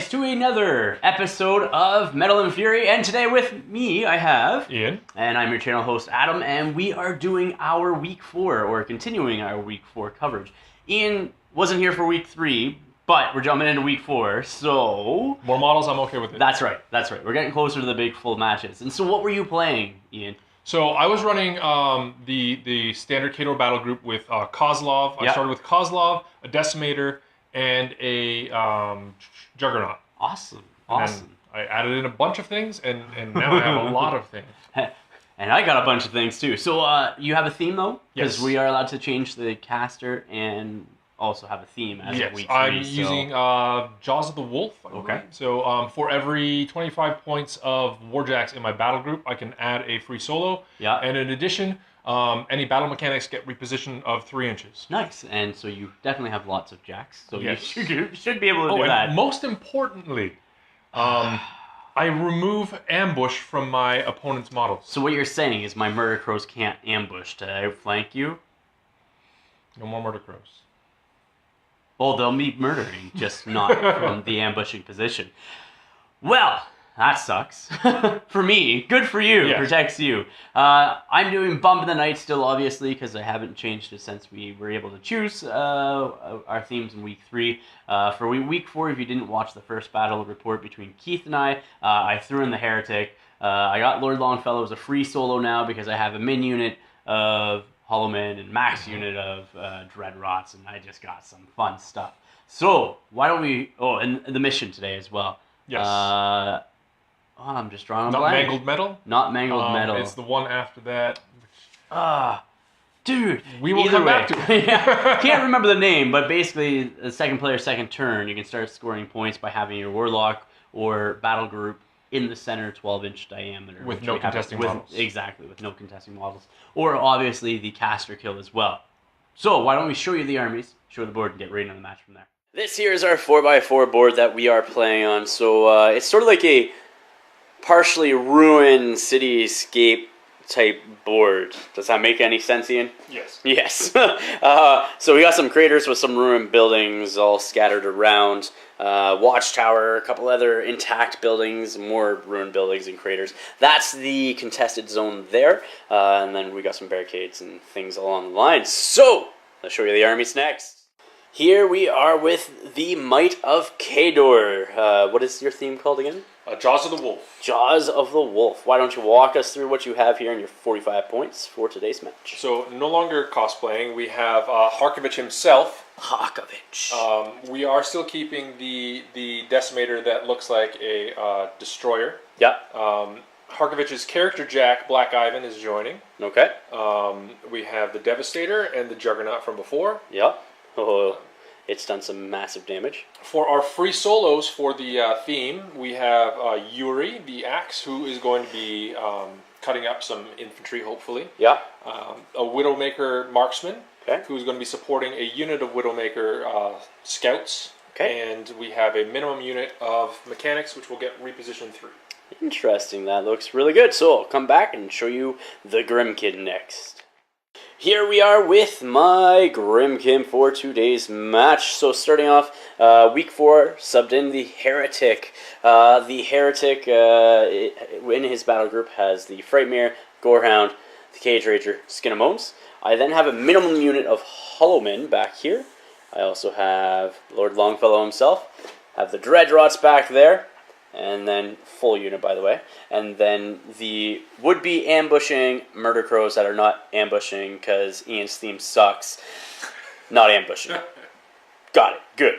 guys, to another episode of Metal and Fury, and today with me I have Ian, and I'm your channel host Adam, and we are doing our week 4, or continuing our week 4 coverage. Ian wasn't here for week 3, but we're jumping into week 4, so... more models, I'm okay with it. That's right, we're getting closer to the big full matches. And so what were you playing, Ian? So I was running the standard Khador battle group with Kozlov. I started with Kozlov, a Decimator, and a Juggernaut. Awesome. And I added in a bunch of things, and now I have a lot of things. And I got a bunch of things too. So you have a theme though? Because Yes. we are allowed to change the caster and also have a theme as of week 3. I'm using Jaws of the Wolf. Okay. So for every 25 points of Warjacks in my battle group, I can add a free solo. Yeah. And in addition, any battle mechanics get repositioned of 3 inches. Nice. And so you definitely have lots of jacks. So Yes. you should be able to do and that. most importantly, I remove ambush from my opponent's models. So what you're saying is my murder crows can't ambush to outflank you? No more murder crows. Well, they'll be murdering, just not from the ambushing position. Well, that sucks. For me, good for you, Yeah. protects you. I'm doing Bump in the Night still, obviously, because I haven't changed it since we were able to choose our themes in week 3. For week 4, if you didn't watch the first battle report between Keith and I threw in the Heretic. I got Lord Longfellow as a free solo now because I have a min unit of Hollowman and max unit of Dreadrots, and I just got some fun stuff. So, why don't we... Oh, and the mission today as well. Yes. I'm just drawing a Not blank. Mangled Metal? Not Mangled Metal. It's the one after that. Dude. We will either come back way. to it. Yeah, can't remember the name, but basically, the second player, second turn, you can start scoring points by having your Warlock or Battle Group in the center 12-inch diameter. With which no we have- contesting with- models. Exactly, with no contesting models. Or, obviously, the caster kill as well. So, why don't we show you the armies, show the board, and get right into the match from there. This here is our 4x4 board that we are playing on. So, it's sort of like a partially ruined cityscape type board. Does that make any sense, Ian? Yes. Yes. So we got some craters with some ruined buildings all scattered around. Watchtower, a couple other intact buildings, more ruined buildings and craters. That's the contested zone there. And then we got some barricades and things along the line. So, let's show you the armies next. Here we are with the Might of Khador. What is your theme called again? Jaws of the Wolf. Jaws of the Wolf. Why don't you walk us through what you have here in your 45 points for today's match? So, no longer cosplaying. We have Harkovich himself. Harkovich. We are still keeping the Decimator that looks like a destroyer. Yeah. Harkovich's character Jack, Black Ivan, is joining. Okay. We have the Devastator and the Juggernaut from before. Yep. Oh, it's done some massive damage. For our free solos for the theme, we have Yuri, the Axe, who is going to be cutting up some infantry, hopefully. Yeah. A Widowmaker Marksman, Okay. who's going to be supporting a unit of Widowmaker Scouts. Okay. And we have a minimum unit of Mechanics, which will get repositioned 3. Interesting. That looks really good. So I'll come back and show you the Grymkin next. Here we are with my Grymkin for today's match. So starting off, week 4, subbed in the Heretic. The Heretic, in his battle group, has the Frightmare, Gorehound, the Cage Rager, Skin of Moans. I then have a minimum unit of Hollowmen back here. I also have Lord Longfellow himself. Have the Dreadrots back there. And then, full unit, by the way. And then the would-be ambushing Murder Crows that are not ambushing because Ian's theme sucks. Not ambushing. Got it. Good.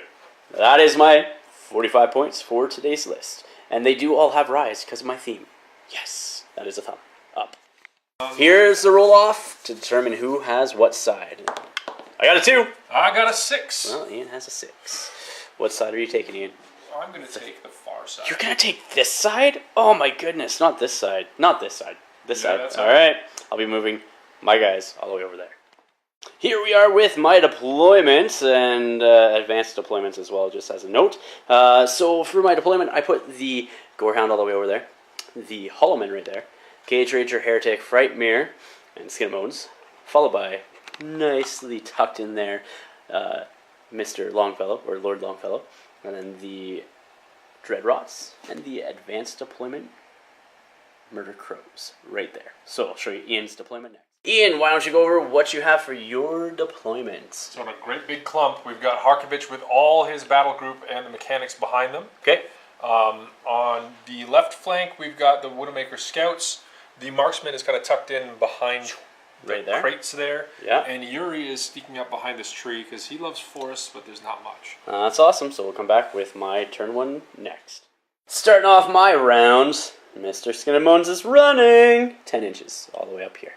That is my 45 points for today's list. And they do all have rise because of my theme. Yes, that is a thumb up. Here's the roll-off to determine who has what side. I got a 2. I got a 6. Well, Ian has a 6. What side are you taking, Ian? I'm going to take the far side. You're going to take this side? Oh my goodness, not this side. Not this side. This Yeah, side. that's Alright, I'll be moving my guys all the way over there. Here we are with my deployments and advanced deployments as well, just as a note. So for my deployment, I put the Gorehound all the way over there, the Hollowman right there, Cage Rager, Heretic, Frightmare, and Skin of Moans, followed by, nicely tucked in there, Mr. Longfellow, or Lord Longfellow, and then the Dreadrots, and the Advanced Deployment Murder Crows right there. So I'll show you Ian's deployment next. Ian, why don't you go over what you have for your deployments? So in a great big clump, we've got Harkovich with all his battle group and the mechanics behind them. Okay. On the left flank, we've got the Widowmaker Scouts. The Marksman is kind of tucked in behind the crates there. Yeah. And Yuri is sneaking up behind this tree because he loves forests, but there's not much. That's awesome. So we'll come back with my turn 1 next. Starting off my rounds, Mr. Skin and Bones is running 10 inches all the way up here.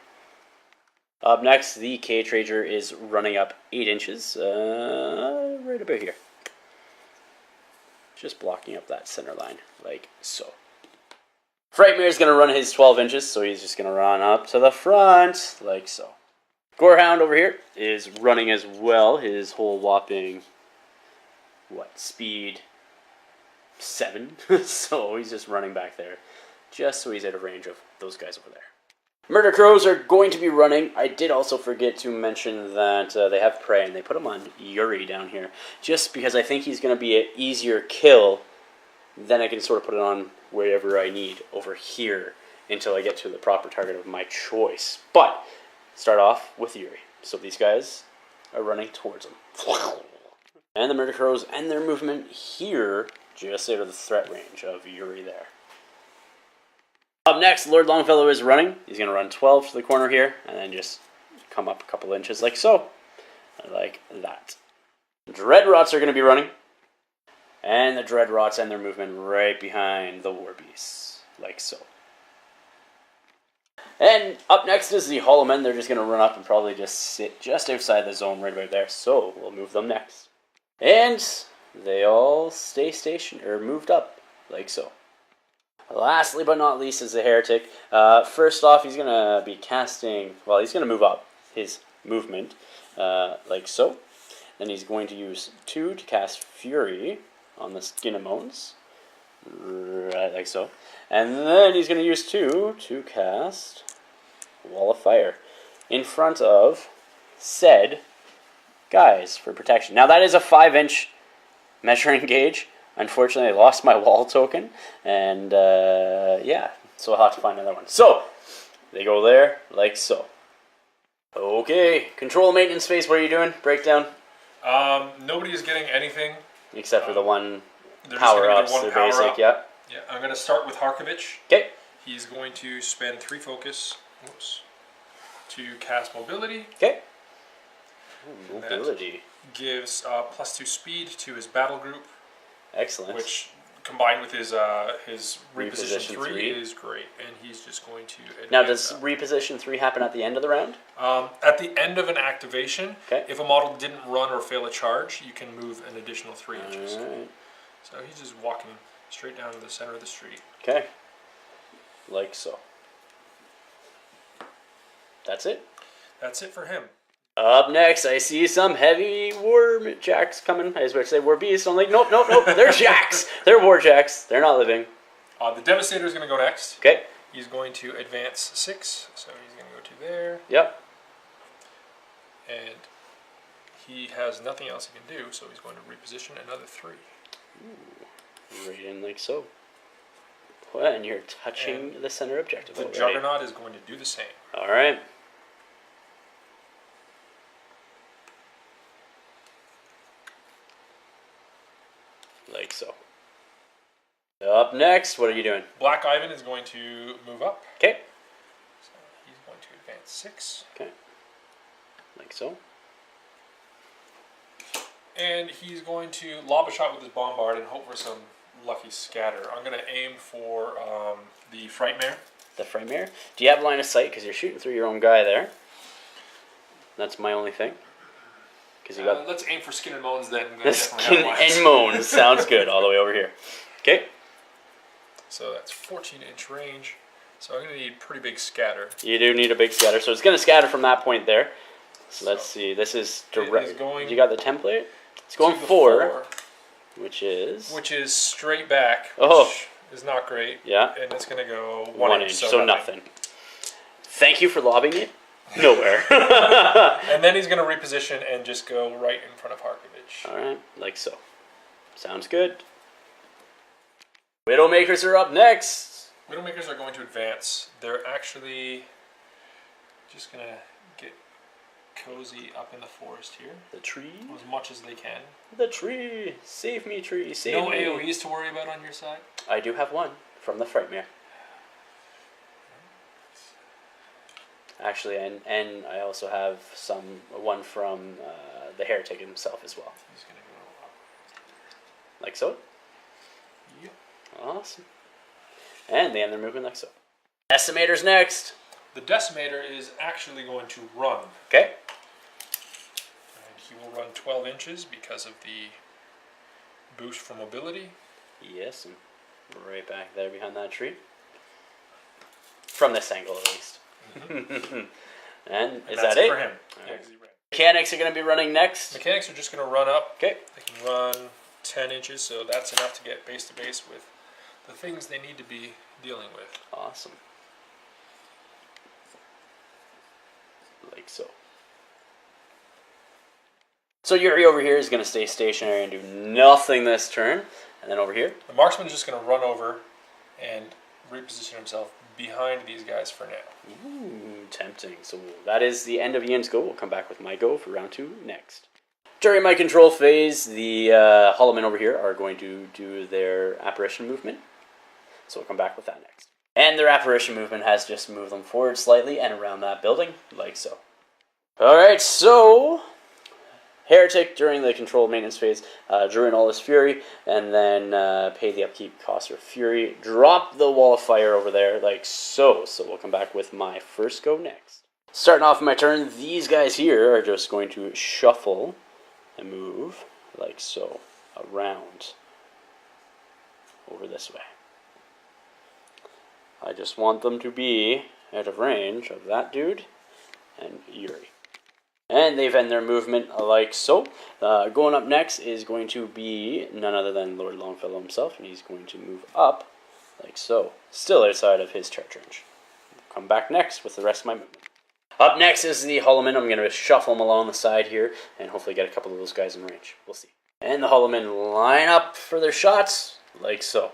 Up next, the K-Trager is running up 8 inches, right about here. Just blocking up that center line, like so. Frightmare is going to run his 12 inches, so he's just going to run up to the front, like so. Gorehound over here is running as well, his whole whopping, speed 7. So he's just running back there, just so he's out of range of those guys over there. Murder Crows are going to be running. I did also forget to mention that they have prey, and they put him on Yuri down here, just because I think he's going to be an easier kill. Then I can sort of put it on wherever I need over here until I get to the proper target of my choice. But start off with Yuri. So these guys are running towards him. And the Murder Crows and their movement here, just out of the threat range of Yuri there. Up next, Lord Longfellow is running. He's going to run 12 to the corner here, and then just come up a couple inches like so. Like that. Dreadrots are going to be running. And the Dreadrots and their movement right behind the War Beasts. Like so. And up next is the Hollow Men. They're just going to run up and probably just sit just outside the zone right about there. So we'll move them next. And they all stay stationed, or moved up, like so. Lastly but not least is the Heretic. First off, he's going to be casting, well, he's going to move up his movement, like so. Then he's going to use 2 to cast Fury on the Skin and Bones, right, like so. And then he's going to use 2 to cast Wall of Fire in front of said guys for protection. Now that is a 5-inch measuring gauge. Unfortunately, I lost my wall token, and yeah, so I'll have to find another one. So, they go there, like so. Okay, control maintenance phase, what are you doing? Breakdown? Nobody is getting anything. Except for the one power-ups, the basic, yeah. Yeah, I'm going to start with Harkovich. Okay. He's going to spend 3 focus to cast Mobility. Okay. Mobility. That gives +2 speed to his battle group. Excellent. Which, combined with his reposition 3 is great, and he's just going to advance. Now, does reposition 3 happen at the end of the round? At the end of an activation, okay. If a model didn't run or fail a charge, you can move an additional 3 inches. Right. So he's just walking straight down to the center of the street. Okay. Like so. That's it? That's it for him. Up next, I see some heavy war jacks coming. I was about to say war beasts. I'm like, nope. They're jacks. They're war jacks. They're not living. The Devastator is going to go next. Okay. He's going to advance 6, so he's going to go to there. Yep. And he has nothing else he can do, so he's going to reposition another 3. Ooh. Right in like so. Well, and you're touching the center objective The already. Juggernaut is going to do the same. All right. Like so. Up next, what are you doing? Black Ivan is going to move up. Okay. So he's going to advance 6. Okay. Like so. And he's going to lob a shot with his Bombard and hope for some lucky scatter. I'm going to aim for the Frightmare. The Frightmare? Do you have line of sight? Because you're shooting through your own guy there. That's my only thing. You got let's aim for Skin and Bones then. The Skin and Bones sounds good all the way over here. Okay. So that's 14-inch range. So I'm going to need pretty big scatter. You do need a big scatter. So it's going to scatter from that point there. So let's see. This is direct. You got the template? It's going 4. Which is straight back, which is not great. Yeah. And it's going to go 1 inch. So nothing. Thank you for lobbing it. Nowhere. And then he's going to reposition and just go right in front of Harkovich. All right, like so. Sounds good. Widowmakers are up next. Widowmakers are going to advance. They're actually just going to get cozy up in the forest here. The tree? As much as they can. The tree! Save me, tree, save me. No AoEs to worry about on your side? I do have one from the Frightmare. Actually, and I also have one from the Heretic himself as well. He's going to go up. Like so? Yep. Awesome. And they end their movement like so. Decimator's next. The Decimator is actually going to run. Okay. And he will run 12 inches because of the boost for mobility. Yes, and right back there behind that tree. From this angle, at least. Mm-hmm. and is that's that it? For him. Right. Yeah, 'cause he ran. Mechanics are going to be running next. Mechanics are just going to run up. Okay. They can run 10 inches, so that's enough to get base to base with the things they need to be dealing with. Awesome. Like so. So Yuri over here is going to stay stationary and do nothing this turn. And then over here. The marksman is just going to run over and reposition himself behind these guys for now. Ooh, tempting. So that is the end of Ian's go. We'll come back with my go for round 2 next. During my control phase, the hollow men over here are going to do their apparition movement. So we'll come back with that next. And their apparition movement has just moved them forward slightly and around that building, like so. Alright, so Heretic, during the control maintenance phase, drew in all his fury, and then paid the upkeep cost for fury. Drop the wall of fire over there, like so. So we'll come back with my first go next. Starting off my turn, these guys here are just going to shuffle and move, like so, around over this way. I just want them to be out of range of that dude and Yuri. And they've ended their movement like so. Going up next is going to be none other than Lord Longfellow himself, and he's going to move up like so, still outside of his charge range. Come back next with the rest of my movement. Up next is the Hollowmen. I'm going to shuffle them along the side here and hopefully get a couple of those guys in range. We'll see. And the Hollowmen line up for their shots like so.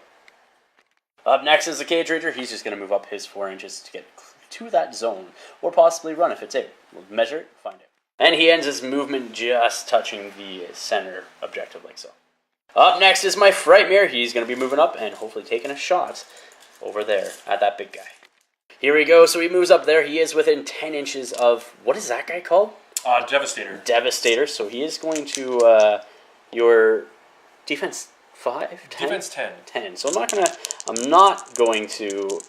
Up next is the Cage Ranger. He's just going to move up his 4 inches to get to that zone, or possibly run if it's able. We'll measure it, find it. And he ends his movement just touching the center objective like so. Up next is my Frightmare. He's going to be moving up and hopefully taking a shot over there at that big guy. Here we go. So he moves up there. He is within 10 inches of, what is that guy called? Devastator. Devastator. So he is going to your defense 5? 10? Defense 10. 10. So I'm not going to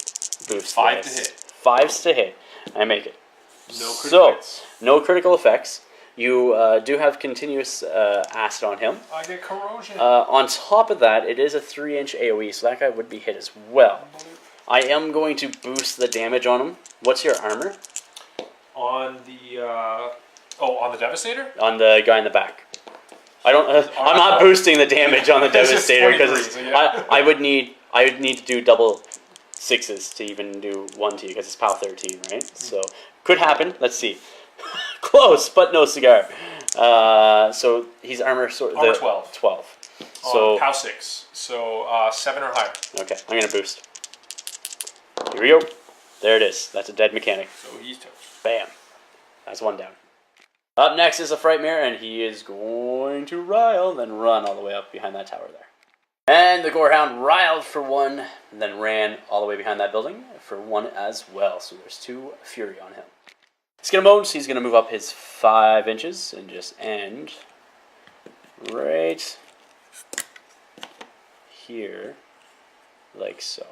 boost 5 this. to hit. 5s to hit. I make it. No critical hits. No critical effects. You do have continuous acid on him. I get corrosion. On top of that, it is a 3-inch AoE, so that guy would be hit as well. I am going to boost the damage on him. What's your armor? On the on the Devastator? On the guy in the back. I don't. I'm not boosting the damage on the Devastator because I would need to do double 6s to even do 1 to you because it's POW 13, right? So could happen. Let's see. Close, but no cigar. So he's armor 12. 12. So POW 6. So 7 or higher. Okay, I'm gonna boost. Here we go. There it is. That's a dead mechanic. So he's toast. Bam. That's 1 down. Up next is a Frightmare, and he is going to rile, then run all the way up behind that tower there. And the Gorehound riled for 1, and then ran all the way behind that building for 1 as well. So there's 2 Fury on him. Skinnabones, he's going to move up his 5 inches and just end right here, like so.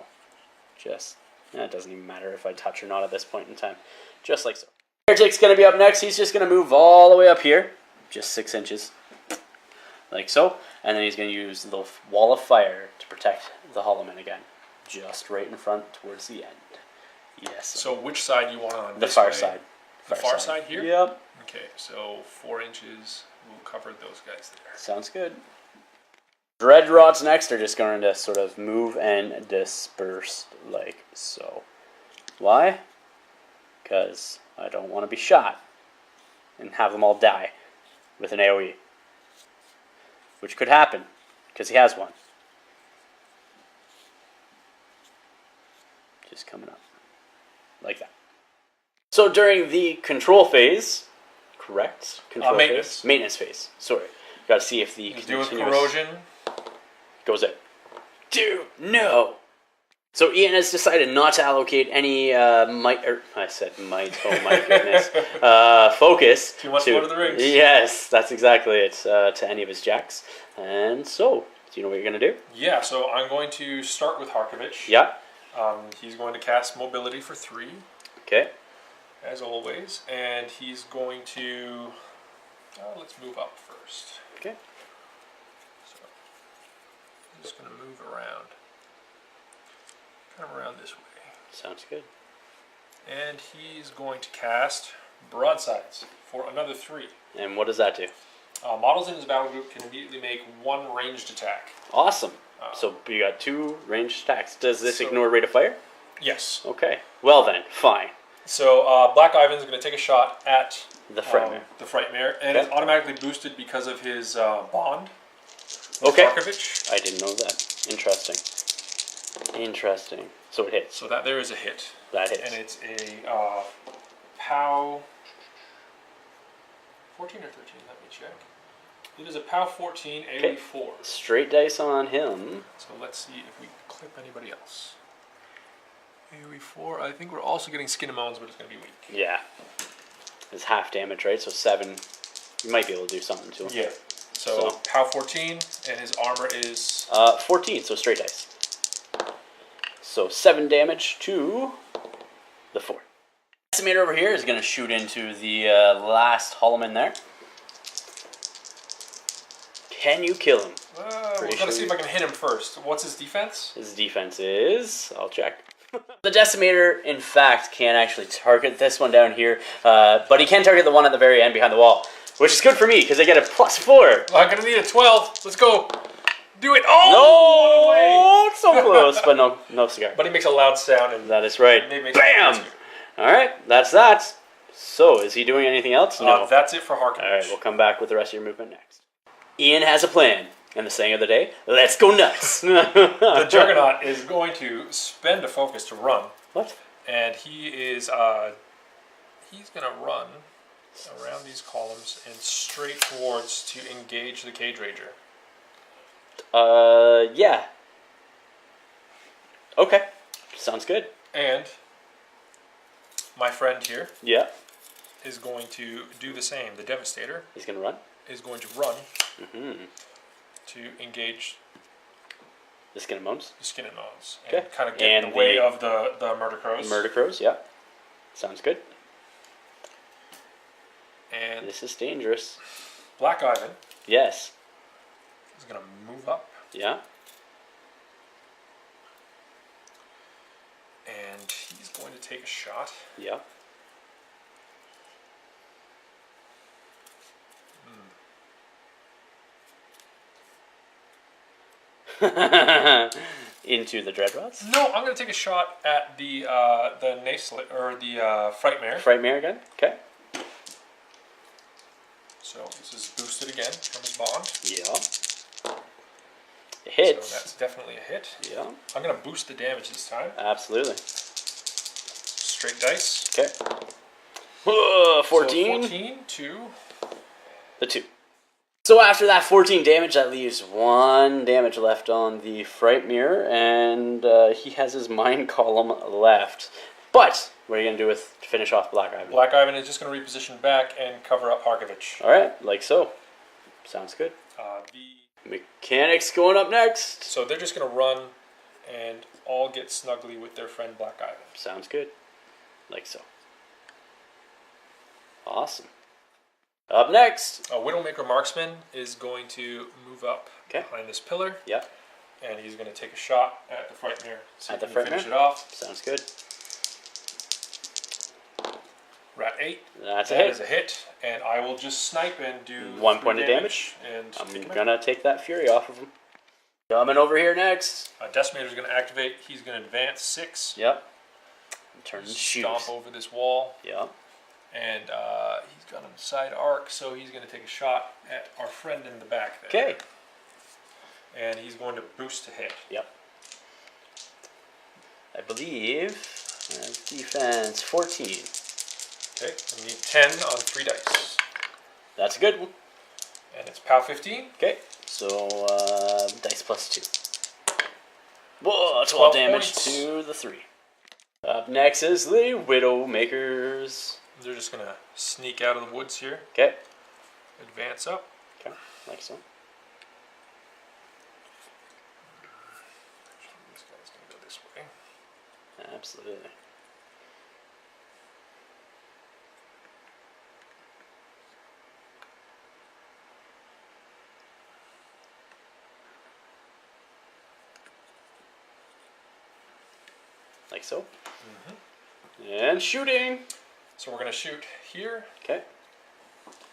It doesn't even matter if I touch or not at this point in time. Just like so. Heretic's going to be up next. He's just going to move all the way up here, just 6 inches, like so. And then he's going to use the wall of fire to protect the Hollowmen again, just right in front towards the end. Yes. So which side you want on? The far side. The far side here? Yep. Okay, so 4 inches will cover those guys there. Sounds good. Dreadrods next are just going to sort of move and disperse like so. Why? Because I don't want to be shot and have them all die with an AoE. Which could happen, because he has one. Just coming up. Like that. So during the control phase, correct? Control maintenance. phase? Maintenance phase. Sorry. Got to see if the continuous corrosion goes out. Dude, no! So Ian has decided not to allocate any I said might, oh my goodness, focus. Too much Lord of the Rings. Yes, that's exactly it, to any of his jacks. And so, do you know what you're going to do? Yeah, so I'm going to start with Harkovich. Yeah. He's going to cast Mobility for 3. Okay. As always. And he's going to... let's move up first. Okay. So, I'm just going to move around. Kind of around this way. Sounds good. And he's going to cast Broadsides for another 3. And what does that do? Models in his battle group can immediately make 1 ranged attack. Awesome. So you got 2 ranged attacks. Does this ignore rate of fire? Yes. Okay. Well then, fine. So Black Ivan's going to take a shot at the Frightmare. And it's automatically boosted because of his bond. Okay. Harkovich. I didn't know that. Interesting. So it hits. So that there is a hit. That hits. And it's a POW 14 or 13, let me check. It is a POW 14 AoE 4. Straight dice on him. So let's see if we can clip anybody else. AoE 4, I think we're also getting Skin and Moans, but it's going to be weak. Yeah. It's half damage, right? So 7. You might be able to do something to him. Yeah. So POW 14, and his armor is... 14, so straight dice. So 7 damage to the 4. Estimator over here is going to shoot into the last Holloman there. Can you kill him? We've got to see if I can hit him first. What's his defense? His defense is... I'll check. The Decimator, in fact, can actually target this one down here, but he can target the one at the very end behind the wall, which is good for me, because I get a +4. I'm going to need a 12. Let's go. Do it. Oh! No! So close, but no cigar. But he makes a loud sound. And that is right. Bam! Alright, that's that. So, is he doing anything else? No. That's it for Harkovich. Alright, we'll come back with the rest of your movement next. Ian has a plan. And the saying of the day, let's go nuts. The Juggernaut is going to spend a focus to run. What? And he is, he's going to run around these columns and straight towards to engage the Cage Rager. Yeah. Okay. Sounds good. And my friend here is going to do the same. The Devastator. He's going to run? Is going to run. Mm-hmm. To engage the Skin and Moans. The Skin and Moans. Okay. And kind of get in the way of the Murder Crows. Murder Crows, yeah. Sounds good. And this is dangerous. Black Ivan. Yes. He's going to move up. Yeah. And he's going to take a shot. Yeah. Into the Dreadrots? No, I'm going to take a shot at the Nacelet, or the Frightmare. Frightmare again? Okay. So this is boosted again from his bond. Yeah. It hits. So that's definitely a hit. Yeah. I'm going to boost the damage this time. Absolutely. Straight dice. Okay. 14. So 14 to... the 2. So after that 14 damage, that leaves 1 damage left on the Frightmare, and he has his Mind Column left. But what are you going to do to finish off Black Ivan? Black Ivan is just going to reposition back and cover up Harkovich. Alright, like so. Sounds good. The mechanics going up next. So they're just going to run and all get snugly with their friend Black Ivan. Sounds good. Like so. Awesome. Up next, a Widowmaker Marksman is going to move up behind this pillar. Yeah. And he's going to take a shot at the Frightmare. At the Frightmare? Finish it off. Sounds good. Rat 8. That's a hit. That is a hit. And I will just snipe and do 1 point of damage. And I'm going to take that Fury off of him. Coming over here next. Decimator is going to activate. He's going to advance 6. Yep. Turn and shoot. Stomp over this wall. Yep. And he's got him side arc, so he's going to take a shot at our friend in the back there. Okay. And he's going to boost to hit. Yep. I believe, defense 14. Okay, I need 10 on 3 dice. That's a good one. And it's POW 15. Okay, so dice plus 2. Whoa, 12 damage points. to the 3. Up next is the Widowmakers. They're just going to sneak out of the woods here. Okay. Advance up. Okay, like so. This guy's going to go this way. Absolutely. Like so. And shooting. So we're going to shoot here. Okay.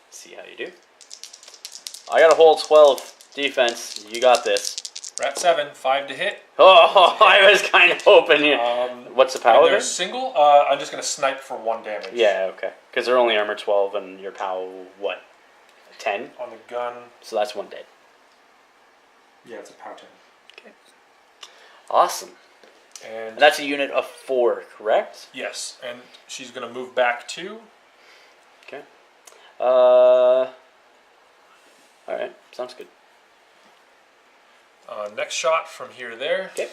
See how you do. I got a whole 12 defense. You got this. We're at 7, 5 to hit. Oh, I was kind of hoping you. What's the power There's there? single. I'm just going to snipe for 1 damage. Yeah, okay. Because they're only armor 12 and your POW, what? 10? On the gun. So that's 1 dead. Yeah, it's a POW 10. Okay. Awesome. And that's a unit of 4, correct? Yes, and she's going to move back 2. Okay. Alright, sounds good. Next shot from here to there. Okay.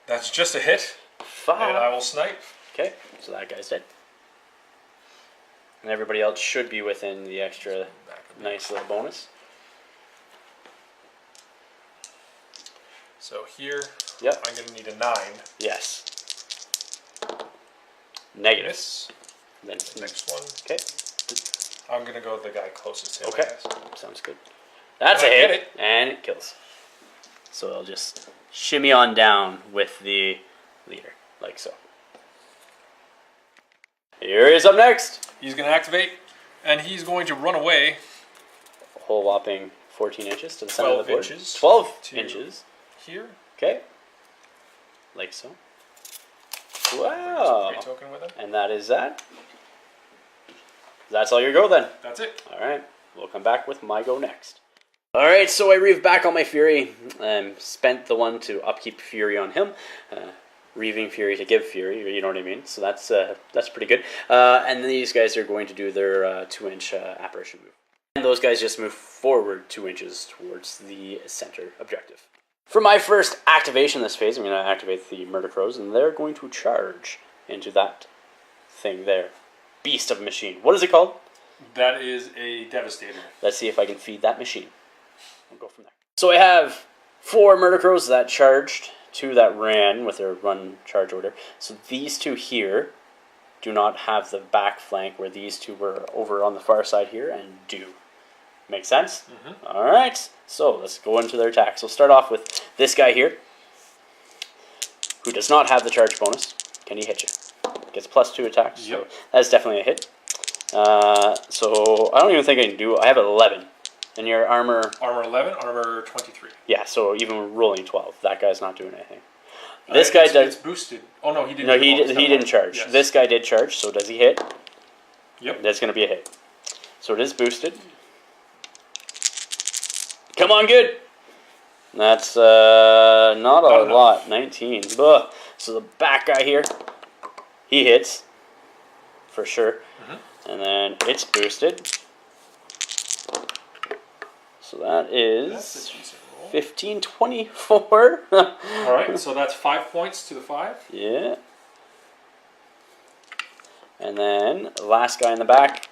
That's just a hit. 5. And I will snipe. Okay, so that guy's dead. And everybody else should be within the extra nice little bonus. So here, Yep. I'm going to need a 9. Yes. Negative. Miss. Then Next one. Okay. I'm going to go with the guy closest to him, Okay. I guess. Sounds good. That's And a I hit, get it. and it kills. So I'll just shimmy on down with the leader, like so. Here he is up next. He's going to activate, and he's going to run away. A whole whopping 14 inches to the center of the 12 board. inches 12 to- inches. Here. Okay. Like so. Bring Wow. this free token with him. And that is that. That's all your go then. That's it. Alright, we'll come back with my go next. Alright, so I reaved back all my Fury, spent the one to upkeep Fury on him, reaving Fury to give Fury, you know what I mean? So that's pretty good. And these guys are going to do their 2-inch apparition move. And those guys just move forward 2 inches towards the center objective. For my first activation this phase, I'm going to activate the Murder Crows, and they're going to charge into that thing there. Beast of a machine. What is it called? That is a Devastator. Let's see if I can feed that machine. We'll go from there. So I have 4 Murder Crows that charged, 2 that ran with their run charge order. So these 2 here do not have the back flank where these 2 were over on the far side here and do. Make sense? Mm-hmm. Alright, so let's go into their attacks. We'll start off with this guy here, who does not have the charge bonus. Can he hit you? Gets +2 attacks, Yep. so that's definitely a hit. So I don't even think I can do. I have 11, and your armor. Armor 11, armor 23. Yeah, so even rolling 12, that guy's not doing anything. This guy does. It's boosted. Oh no, he didn't. No, he didn't charge. Yes. This guy did charge. So does he hit? Yep. That's going to be a hit. So it is boosted. Come on, good. That's not a lot. 19. Ugh. So the back guy here, he hits for sure. And then it's boosted. So that That's is a decent roll. 15, 24. Alright, so that's 5 points to the 5. Yeah. And then last guy in the back.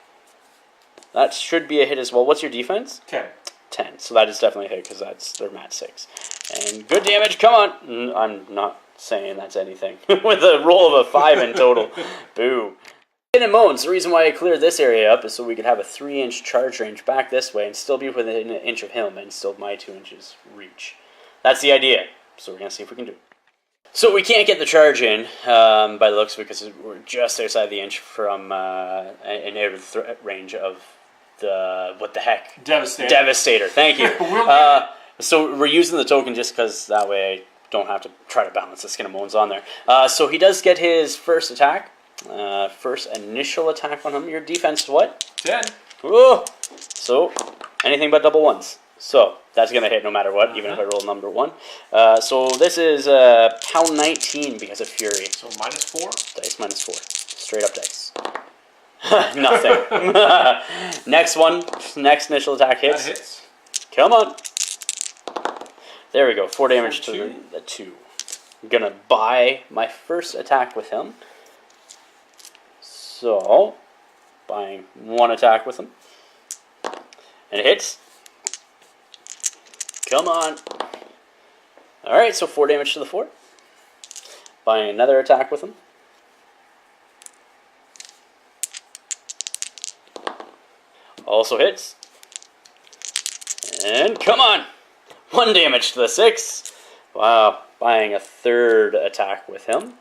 That should be a hit as well. What's your defense? 10. 10. So that is definitely a hit because they're mat 6. And good damage. Come on. I'm not saying that's anything. With a roll of a 5 in total. Boo. And moans. The reason why I cleared this area up is so we could have a 3-inch charge range back this way and still be within an inch of him and still my 2 inches reach. That's the idea. So we're going to see if we can do it. So we can't get the charge in by the looks because we're just outside the inch from an out of the range of the, what the heck? Devastator. Thank you. So we're using the token just because that way I don't have to try to balance the Skin of Moans on there. So he does get his first attack. First initial attack on him. Your defense what? 10. Whoa! So anything but double ones. So that's going to hit no matter what, even if I roll number 1. So this is pound 19 because of Fury. So -4? Dice -4. Straight up dice. Nothing. Next one. Next initial attack hits. That hits. Come on. There we go. 4 damage to the 2. I'm going to buy my first attack with him. So, buying 1 attack with him. And it hits. Come on. Alright, so 4 damage to the 4. Buying another attack with him. Also hits. And come on. 1 damage to the 6. Wow. Buying a 3rd attack with him.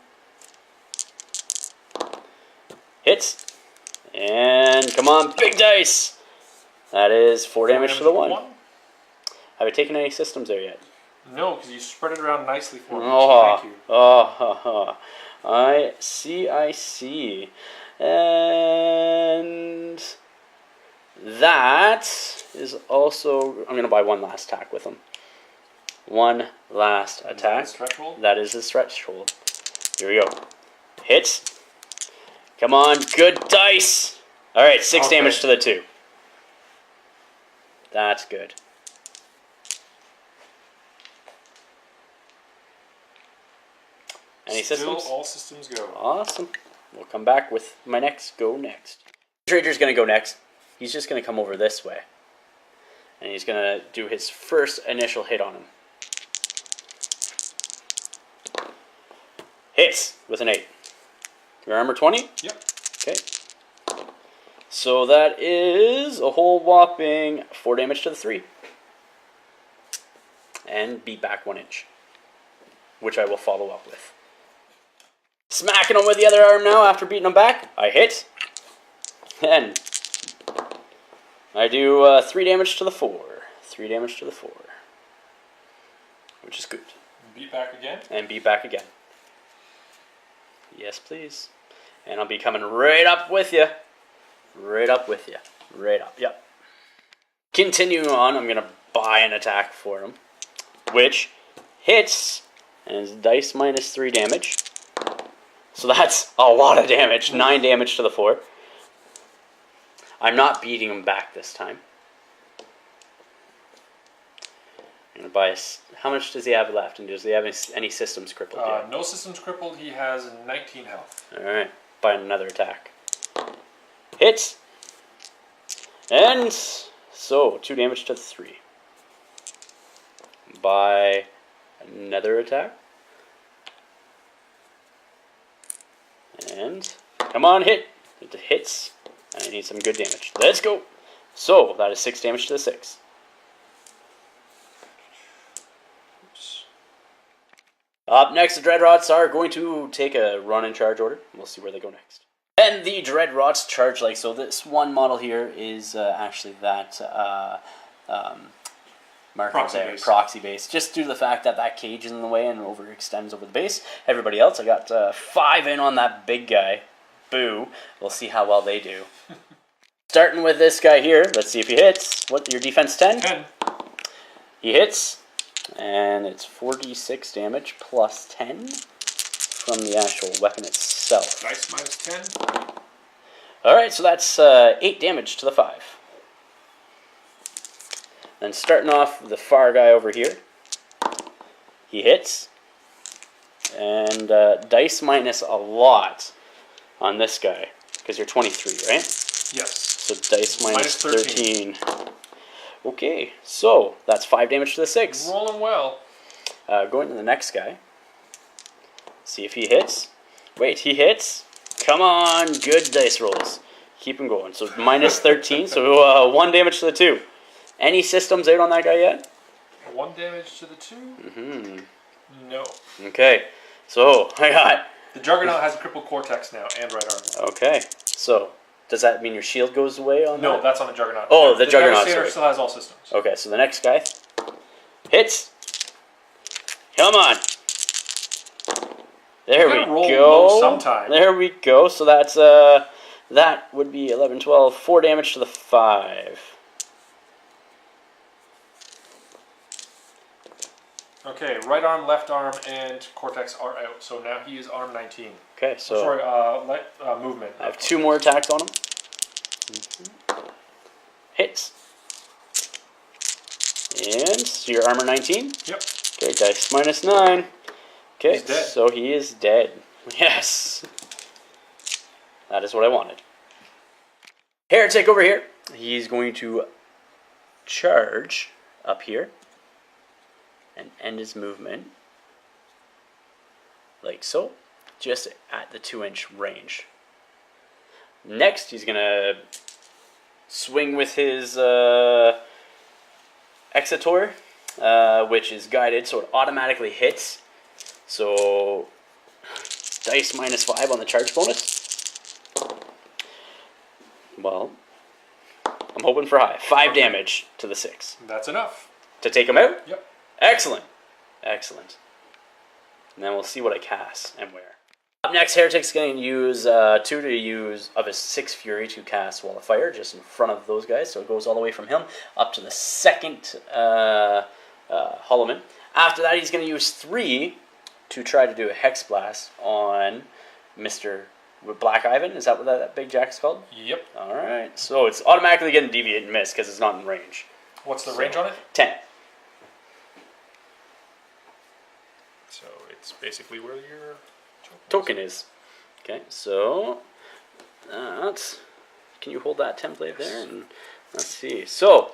Hits. And come on, big dice. That is 4 damage to the 1. Have I taken any systems there yet? No, because you spread it around nicely for me. Oh, Thank you. I see. And that is also... I'm going to buy 1 last attack with him. 1 last attack. That is his stretch hold. Here we go. Hits. Come on, good dice. All right, 6 damage to the 2. That's good. Any systems? Still all systems go. Awesome. We'll come back with my next go next. Trader's going to go next. He's just going to come over this way. And he's going to do his first initial hit on him. Hits with an 8. Your armor 20? Yep. Okay. So that is a whole whopping 4 damage to the 3. And beat back 1 inch. Which I will follow up with. Smacking him with the other arm now after beating him back. I hit. And I do 3 damage to the 4. 3 damage to the 4. Which is good. Beat back again? And beat back again. Yes, please. And I'll be coming right up with you. Right up with you. Right up, yep. Continuing on, I'm going to buy an attack for him. Which hits, and is dice -3 damage. So that's a lot of damage. 9 damage to the 4. I'm not beating him back this time. I'm going to buy... How much does he have left? And does he have any systems crippled yet? No systems crippled. He has 19 health. Alright. Buy another attack. Hits. And so, 2 damage to the 3. Buy another attack. And come on, hit. It hits. And I need some good damage. Let's go. So, that is 6 damage to the 6. Oops. Up next, the Dreadrots are going to take a run in charge order. We'll see where they go next. And the Dreadrots charge like so. This one model here is actually that marker there, proxy base. Just due to the fact that that cage is in the way and overextends over the base. Everybody else, I got 5 in on that big guy. Boo. We'll see how well they do. Starting with this guy here. Let's see if he hits. What, your defense 10? 10. He hits. And it's 46 damage plus 10 from the actual weapon itself. Dice -10. Alright, so that's 8 damage to the 5. Then starting off the far guy over here. He hits. And dice minus a lot on this guy. Because you're 23, right? Yes. So dice minus 13. Okay, so that's 5 damage to the 6. Rolling well. Going to the next guy. See if he hits. Wait, he hits. Come on, good dice rolls. Keep him going. So minus 13, so 1 damage to the 2. Any systems out on that guy yet? 1 damage to the 2? Mm-hmm. No. Okay, so I got... The Juggernaut has a crippled cortex now and right arm. Okay, so does that mean your shield goes away on that? No, that's on the Juggernaut. Oh, the Juggernaut, Devastator still has all systems. Okay, so the next guy hits. Come on. There we go. Sometime. There we go. So that's that would be 11, 12, 4 damage to the 5. Okay, right arm, left arm, and cortex are out. So now he is arm 19. Okay, so Movement. I have 2 more attacks on him. Hits. And so your armor 19? Yep. Okay, dice minus 9. Okay, He's dead. so he is dead. Yes. That is what I wanted. Heretic over here. He's going to charge up here and end his movement like so, just at the 2-inch range. Next, he's going to swing with his Exetor, which is guided, so it automatically hits. So, dice minus 5 on the charge bonus. Well, I'm hoping for high. 5 damage to the 6. That's enough. To take him out? Yep. Excellent. Excellent. And then we'll see what I cast and where. Up next, Heretic's going to use 2 to use of his 6 Fury to cast Wall of Fire just in front of those guys. So it goes all the way from him up to the second Hollowman. After that, he's going to use 3 to try to do a Hex Blast on Mr. Black Ivan. Is that what that big jack is called? Yep. Alright, so it's automatically getting deviate and miss because it's not in range. What's the range on it? 10. So it's basically where your Token is. Okay, so that's... Can you hold that template there? And let's see. So,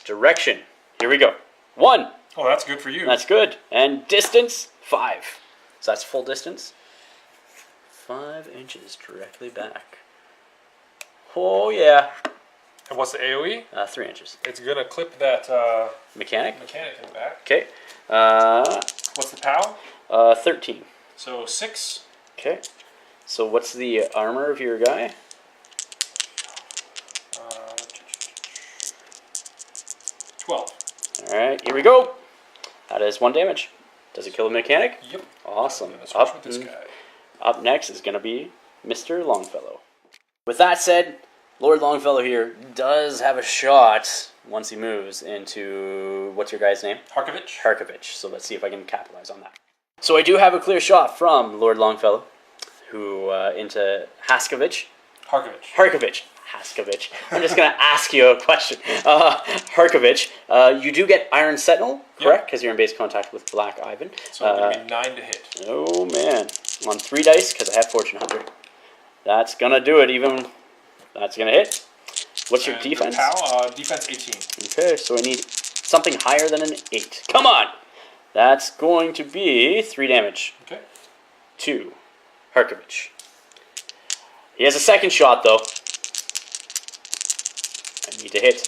direction. Here we go. 1. Oh, that's good for you. That's good. And distance, 5. So that's full distance. 5 inches directly back. Oh, yeah. And what's the AoE? 3 inches. It's going to clip that Mechanic in the back. Okay. What's the POW? 13. So 6. Okay. So what's the armor of your guy? 12. Alright, here we go. That is 1 damage. Does it kill the mechanic? Yep. Awesome. I'm gonna switch with this guy. Up next is going to be Mr. Longfellow. With that said, Lord Longfellow here does have a shot once he moves into, what's your guy's name? Harkovich. Harkovich. So let's see if I can capitalize on that. So I do have a clear shot from Lord Longfellow, who into Haskovich. Harkovich. Haskovich. I'm just going to ask you a question. Harkovich, you do get Iron Sentinel, correct? Because you're in base contact with Black Ivan. So it's going to be 9 to hit. Oh, man. On 3 dice, because I have Fortune Hunter. That's going to do it, even. That's going to hit. What's your defense? Defense 18. Okay, so I need something higher than an 8. Come on! That's going to be 3 damage. Okay. To Harkovich. He has a second shot, though. I need to hit.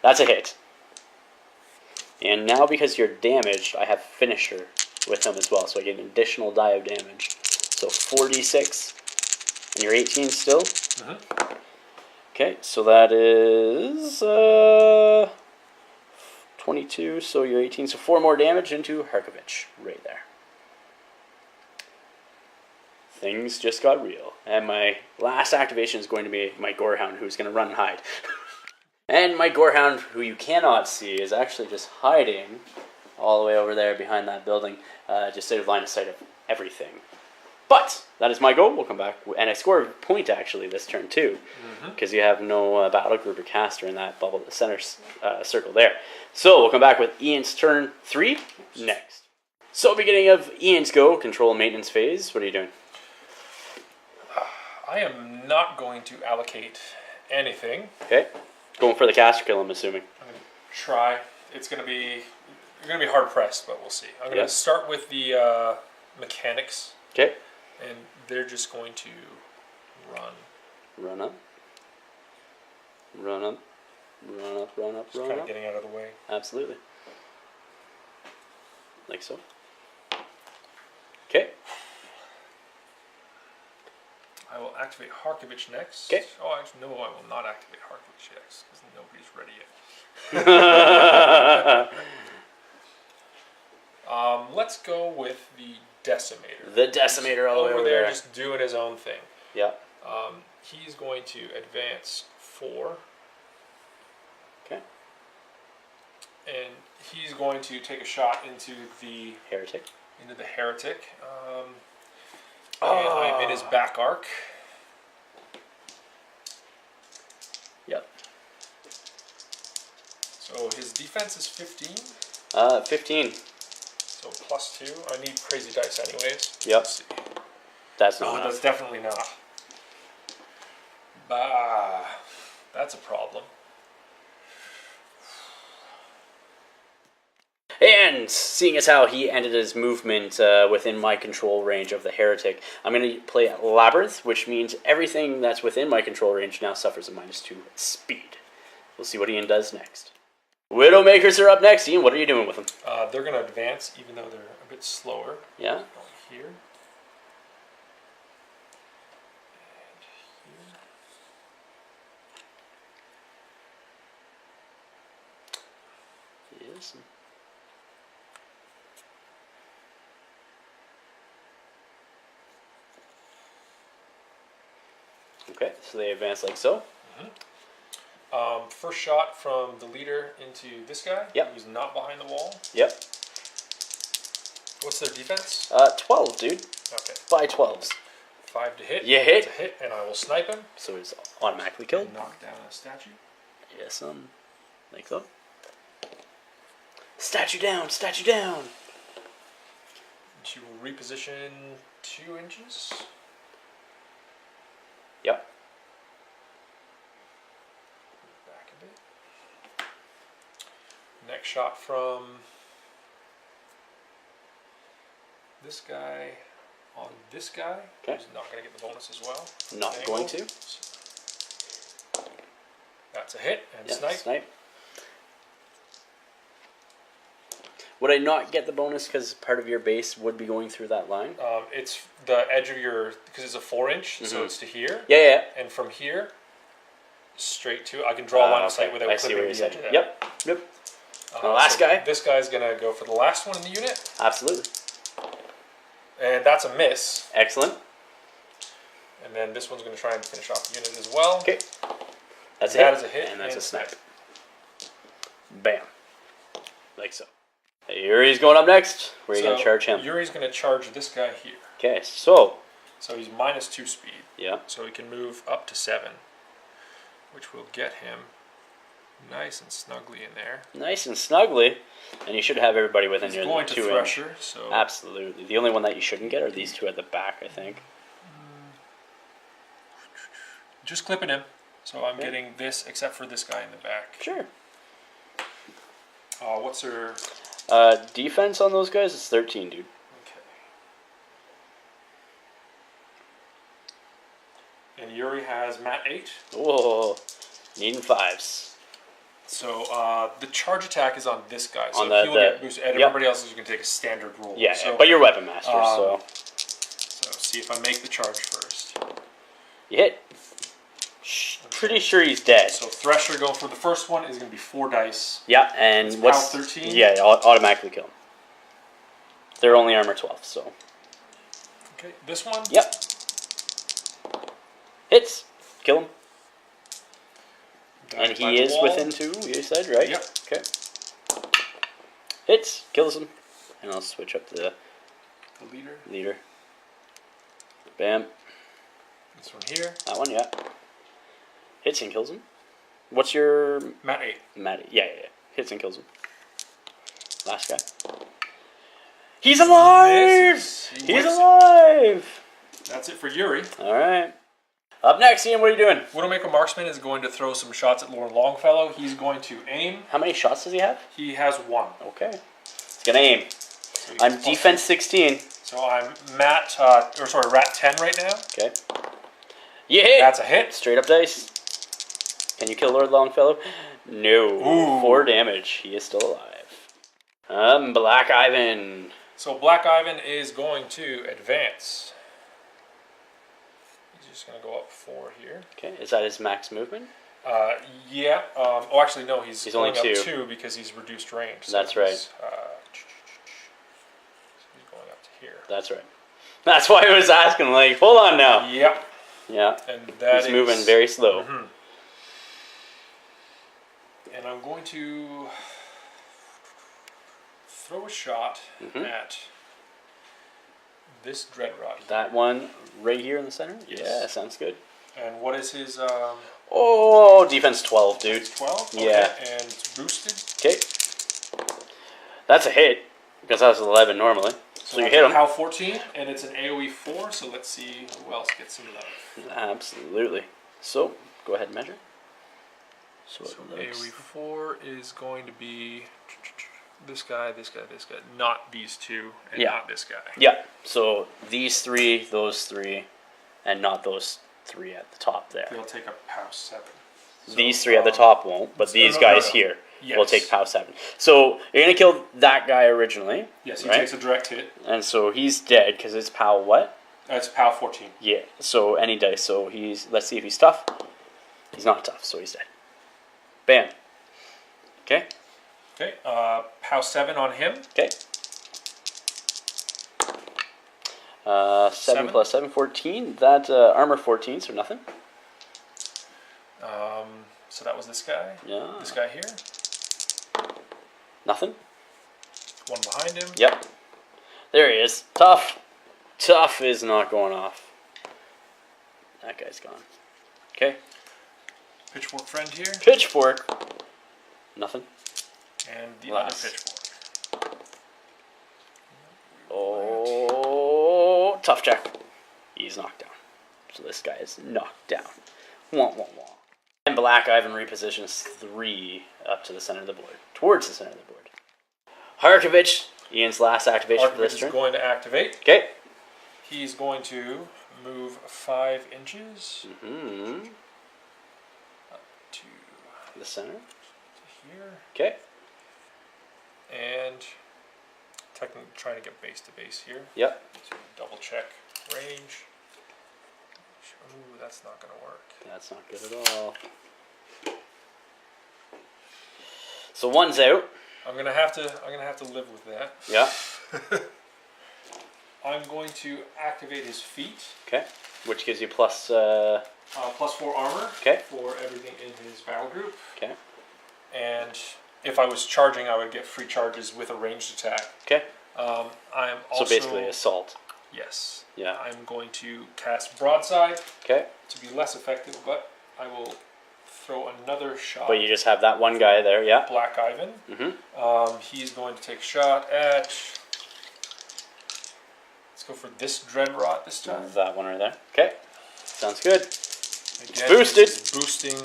That's a hit. And now, because you're damaged, I have Finisher with him as well, so I get an additional die of damage. So 4d6. And you're 18 still? Mm-hmm. Okay, so that is 22, so you're 18. So 4 more damage into Harkovich right there. Things just got real. And my last activation is going to be my Gorehound, who's going to run and hide. And my Gorehound, who you cannot see, is actually just hiding all the way over there behind that building, just out of line of sight of everything. But that is my go. We'll come back. And I score a point, actually, this turn, too, because you have no battle group or caster in that bubble, the center circle there. So we'll come back with Ian's turn 3 next. So beginning of Ian's go, control and maintenance phase. What are you doing? I am not going to allocate anything. Okay. Going for the caster kill, I'm assuming. I'm going to try. You're going to be hard pressed, but we'll see. I'm going to start with the mechanics. Okay. And they're just going to run. Run up. Run up. Run up, run up, Just run kind up. of getting out of the way. Absolutely. Like so. Okay. I will activate Harkovich next. Okay. Oh, actually, no, I will not activate Harkovich next because nobody's ready yet. Let's go with the Decimator. The Decimator all the way over there. Just doing his own thing. Yeah. He's going to advance 4. Okay. And he's going to take a shot into the Heretic. Heretic. And I'm in his back arc. Yep. So his defense is 15. 15. So +2. I need crazy dice anyways. Yep. Let's see. That's not No, enough. that's definitely not. Bah. That's a problem. And seeing as how he ended his movement within my control range of the Heretic, I'm going to play Labyrinth, which means everything that's within my control range now suffers a -2 speed. We'll see what Ian does next. Widowmakers are up next. Ian, what are you doing with them? They're going to advance, even though they're a bit slower. Yeah? Going here. And here. Yes. Okay, so they advance like so. First shot from the leader into this guy. Yep. He's not behind the wall. Yep. What's their defense? 12, dude. Okay. By 12s. 5 to hit. You hit. That's a hit, and I will snipe him. So he's automatically killed. Knock down a statue. Yes, like so. Statue down, statue down. She will reposition 2 inches. Yep. Back a bit. Next shot from this guy on this guy. Okay. Who's not going to get the bonus as well. Not Angle. going to. That's a hit and Yep, snipe. Would I not get the bonus because part of your base would be going through that line? It's the edge of your, because it's a 4-inch, so it's to here. Yeah. And from here, straight to, I can draw a line of sight without clipping the edge of that. Yep. The so last guy? This guy's going to go for the last one in the unit. Absolutely. And that's a miss. Excellent. And then this one's going to try and finish off the unit as well. Okay. That's That it. is a hit. And that's a snipe. Bam. Like so. Yuri's going up next. Where are you going to charge him? Yuri's going to charge this guy here. Okay, so. So he's -2 speed. Yeah. So he can move up to 7, which will get him nice and snugly in there. Nice and snugly. And you should have everybody within your 2 inch. He's going to Thresher, so... Absolutely. The only one that you shouldn't get are these two at the back, I think. Just clipping him. So I'm getting this, except for this guy in the back. Sure. What's her... Defense on those guys is 13, dude. Okay. And Yuri has Mat 8. Whoa. Needing 5s. So the charge attack is on this guy. So on he will get boosted. And everybody else is going to take a standard roll. Yeah, so, but you're weapon master, so. So see if I make the charge first. You hit. Pretty sure he's dead. So Thresher going for the first one is going to be 4 dice. Yeah, and It's what's... power 13? Yeah, automatically kill him. They're only armor 12, so... Okay, this one? Yep. Hits. Kill him. And he is within 2, you said, right? Yep. Okay. Hits. Kills him. And I'll switch up to the leader. Bam. This one here. That one, yeah. Hits and kills him. What's your... Mat 8. Mat 8. Yeah. Hits and kills him. Last guy. He's alive! He's alive! That's it for Yuri. Alright. Up next, Ian, what are you doing? Widowmaker Marksman is going to throw some shots at Lord Longfellow. He's going to aim. How many shots does he have? He has 1. Okay. He's going to aim. So I'm defense 16. So I'm Rat 10 right now. Okay. You hit! That's a hit. Straight up dice. Can you kill Lord Longfellow? No. Ooh. 4 damage. He is still alive. Black Ivan. So Black Ivan is going to advance. He's just going to go up 4 here. Okay. Is that his max movement? Yeah. Oh, actually, no. He's only going 2. up 2 because he's reduced range. So That's right. He's going up to here. That's right. That's why I was asking, like, hold on now. Yep. Yeah. And that He's moving very slow. And I'm going to throw a shot at this Dreadrot. That one right here in the center? Yes. Yeah, sounds good. And what is his... Oh, defense 12, dude. 12? Yeah. Okay. And it's boosted. Okay. That's a hit, because that's 11 normally. So you hit him. POW 14, and it's an AoE 4, so let's see who else gets some love. Absolutely. So, go ahead and measure. So AoE 4 is going to be this guy, this guy, this guy. Not these two, and not this guy. Yeah. So these three, those three, and not those three at the top there. They'll take a POW 7. So, these three at the top won't, but these guys here will take POW 7. So you're going to kill that guy originally. Yes, he takes a direct hit. And so he's dead because it's POW what? It's POW 14. Yeah. So any dice. So let's see if he's tough. He's not tough, so he's dead. Bam. Okay. Okay. POW 7 on him. Okay. 7 plus 7, 14. That armor 14, so nothing. So that was this guy. Yeah. This guy here. Nothing. One behind him. Yep. There he is. Tough. Tough is not going off. That guy's gone. Okay. Pitchfork friend here. Pitchfork. Nothing. And the other pitchfork. Oh, tough check. He's knocked down. So this guy is knocked down. Wah, wah, wah. And Black Ivan repositions 3 up to the center of the board. Towards the center of the board. Harkovich, Ian's last activation for this turn. Is going to activate. Okay. He's going to move 5 inches. Up to the center. To here. Okay. And technically trying to get base to base here. Yep. So double check range. Ooh, that's not going to work. That's not good at all. So one's out. I'm gonna have to live with that. Yeah. I'm going to activate his feet. Okay. Which gives you plus. Plus 4 armor. Okay. For everything in his battle group. Okay. And if I was charging, I would get free charges with a ranged attack. Okay. I'm also. So basically assault. Yes. Yeah. I'm going to cast broadside. Okay. To be less effective, but I will throw another shot. But you just have that one guy there, yeah. Black Ivan. He's going to take a shot at. Let's go for this Dreadrot this time. That one right there. Okay. Sounds good. Again, boosted. It's boosting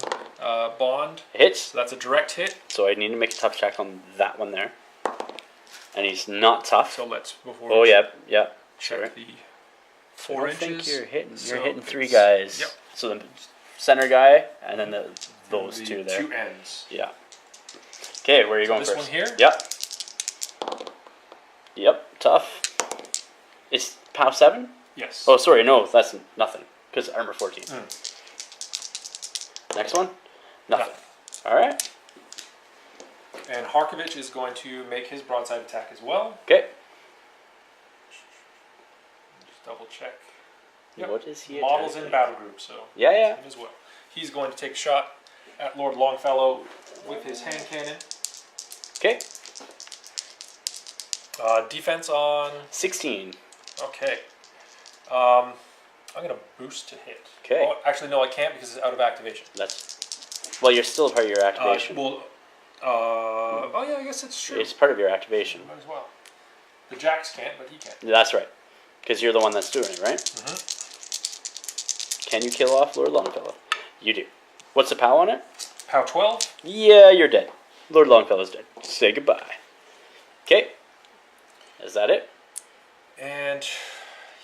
bond. It hits. So that's a direct hit. So I need to make a tough check on that one there. And he's not tough. So let's before. Oh yeah, yeah. Check the 4 I inches. think you're hitting. So You're hitting 3 guys. Yep. So the center guy and then those the 2 there. 2 ends. Yeah. Okay, where are you going this first? This one here. Yep. Yep. Tough. It's POW 7? Yes. Oh, sorry. No, that's nothing. Because armor 14. Next one? Nothing. All right. And Harkovich is going to make his broadside attack as well. Okay. Just double check. Yep. What is he? Models in battle group, so yeah. him as well. He's going to take a shot at Lord Longfellow with his hand cannon. Okay. Defense on 16. Okay. I'm gonna boost to hit. Okay. Oh, actually, no, I can't because it's out of activation. Well, you're still part of your activation. Oh yeah, I guess it's true. It's part of your activation. Might as well. The Jacks can't, but he can. That's right. Because you're the one that's doing it, right? Can you kill off Lord Longfellow? You do. What's the POW on it? POW 12? Yeah, you're dead. Lord Longfellow's dead. Say goodbye. Okay. Is that it? And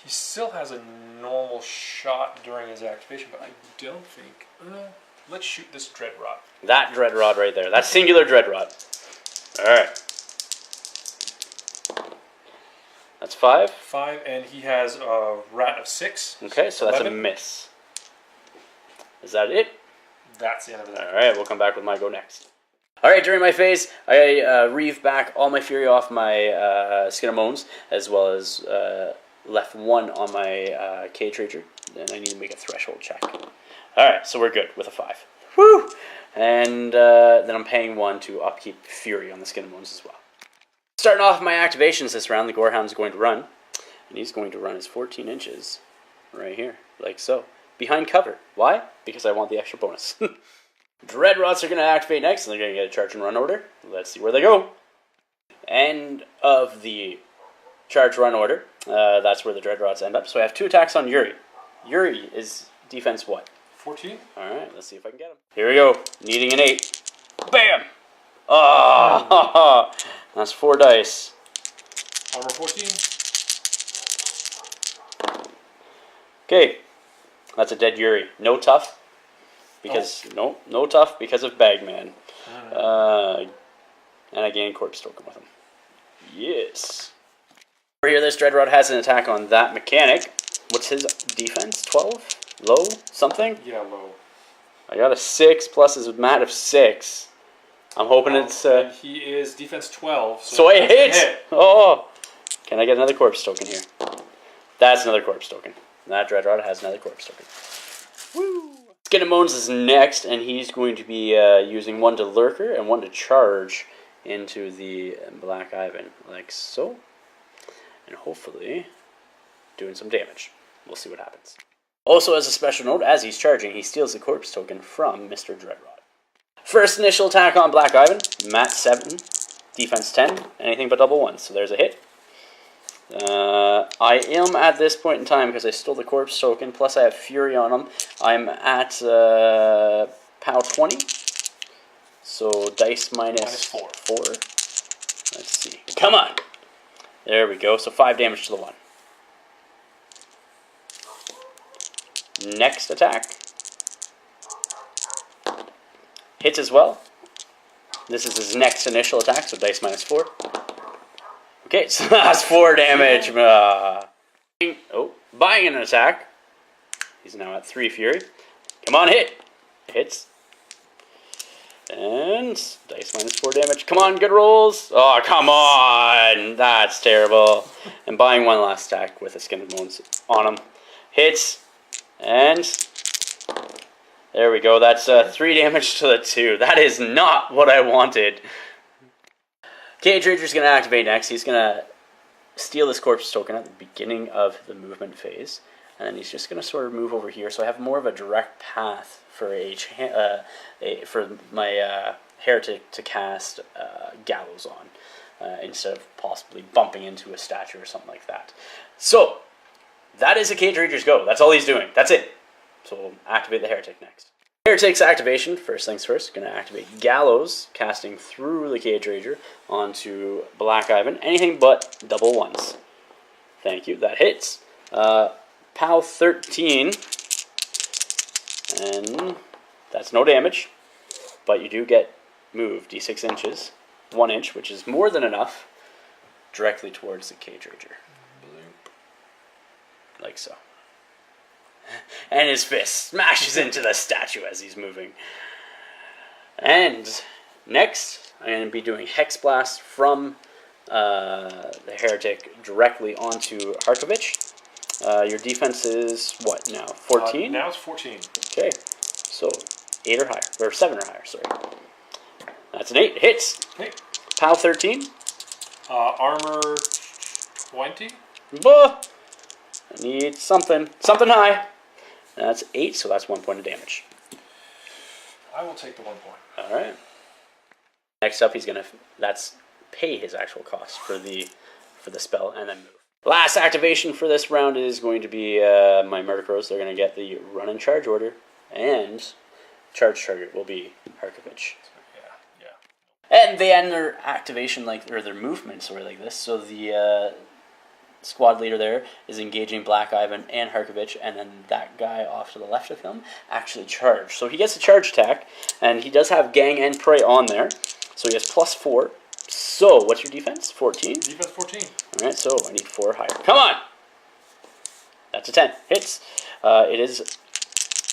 he still has a normal shot during his activation, but I don't think... let's shoot this Dreadrot. That Dreadrot right there. That singular Dreadrot. Alright. That's 5. 5, and he has a rat of 6. Okay, so that's 11. a miss. Is that it? That's the end of it. Alright, we'll come back with my go next. Alright, during my phase, I reeve back all my fury off my Skin of Moans, as well as left 1 on my Cage Rager, and I need to make a threshold check. Alright, so we're good with a 5. Woo! And then I'm paying 1 to upkeep fury on the Skin of Moans as well. Starting off my activations this round, the Gorehound's going to run. And he's going to run his 14 inches right here, like so. Behind cover. Why? Because I want the extra bonus. Dreadrots are going to activate next, and they're going to get a charge and run order. Let's see where they go. End of the charge run order. That's where the Dreadrots end up. So I have 2 attacks on Yuri. Yuri is defense what? 14. Alright, let's see if I can get him. Here we go. Needing an 8. Bam! Oh, that's 4 dice. Armor 14. Okay, that's a dead Yuri. No tough. Because, no tough because of Bagman. And I gain Corpse Token with him. Yes. Over here, this Dreadrot has an attack on that mechanic. What's his defense? 12? Low? Something? Yeah, low. I got a 6 plus his mat of 6. I'm hoping it's... he is defense 12. So I hit! Oh! Can I get another Corpse Token here? That's another Corpse Token. That Dreadrot has another Corpse Token. Woo! Skinnamones is next, and he's going to be using 1 to Lurker and 1 to charge into the Black Ivan, like so. And hopefully doing some damage. We'll see what happens. Also, as a special note, as he's charging, he steals the Corpse Token from Mr. Dreadrot. First initial attack on Black Ivan, mat 7, defense 10, anything but double 1, so there's a hit. I am at this point in time, because I stole the Corpse Token, plus I have Fury on him, I'm at POW 20. So dice minus 4. Let's see. Come on! There we go, so 5 damage to the 1. Next attack. Hits as well. This is his next initial attack, so dice minus 4. Okay, so that's 4 damage. Buying an attack. He's now at 3 Fury. Come on, hit. Hits. And dice minus 4 damage. Come on, good rolls. Oh, come on. That's terrible. And buying 1 last attack with a Skin and Bones on him. Hits. And there we go. That's 3 damage to the 2. That is not what I wanted. Cage Rager's going to activate next. He's going to steal this Corpse Token at the beginning of the movement phase. And then he's just going to sort of move over here. So I have more of a direct path for my Heretic to cast Gallows on. Instead of possibly bumping into a statue or something like that. So, that is a Cage Rager's go. That's all he's doing. That's it. So we'll activate the Heretic next. Heretic's activation, first things first, going to activate Gallows, casting through the Cage Rager onto Black Ivan. Anything but double 1s. Thank you. That hits. POW 13. And that's no damage. But you do get moved D6 inches. 1 inch, which is more than enough, directly towards the Cage Rager. Like so. And his fist smashes into the statue as he's moving. And next, I'm going to be doing Hex Blast from the Heretic directly onto Harkovich. Your defense is what now? 14? Now it's 14. Okay. So, 8 or higher. Or 7 or higher, sorry. That's an 8. Hits. Okay. POW 13. Armor 20. Buh! I need something high. That's 8, so that's 1 point of damage. I will take the 1 point. Alright. Next up, he's going to pay his actual cost for the spell and then move. Last activation for this round is going to be my Murdercrows. They're going to get the run and charge order, and charge target will be Harkovich. Yeah. And they end their activation or their movement sort of like this. So the squad leader there is engaging Black Ivan and Harkovich, and then that guy off to the left of him actually charged. So he gets a charge attack, and he does have Gang and Prey on there. So he has +4. So, what's your defense? 14? Defense 14. Alright, so I need 4 higher. Come on! That's a 10. Hits. It is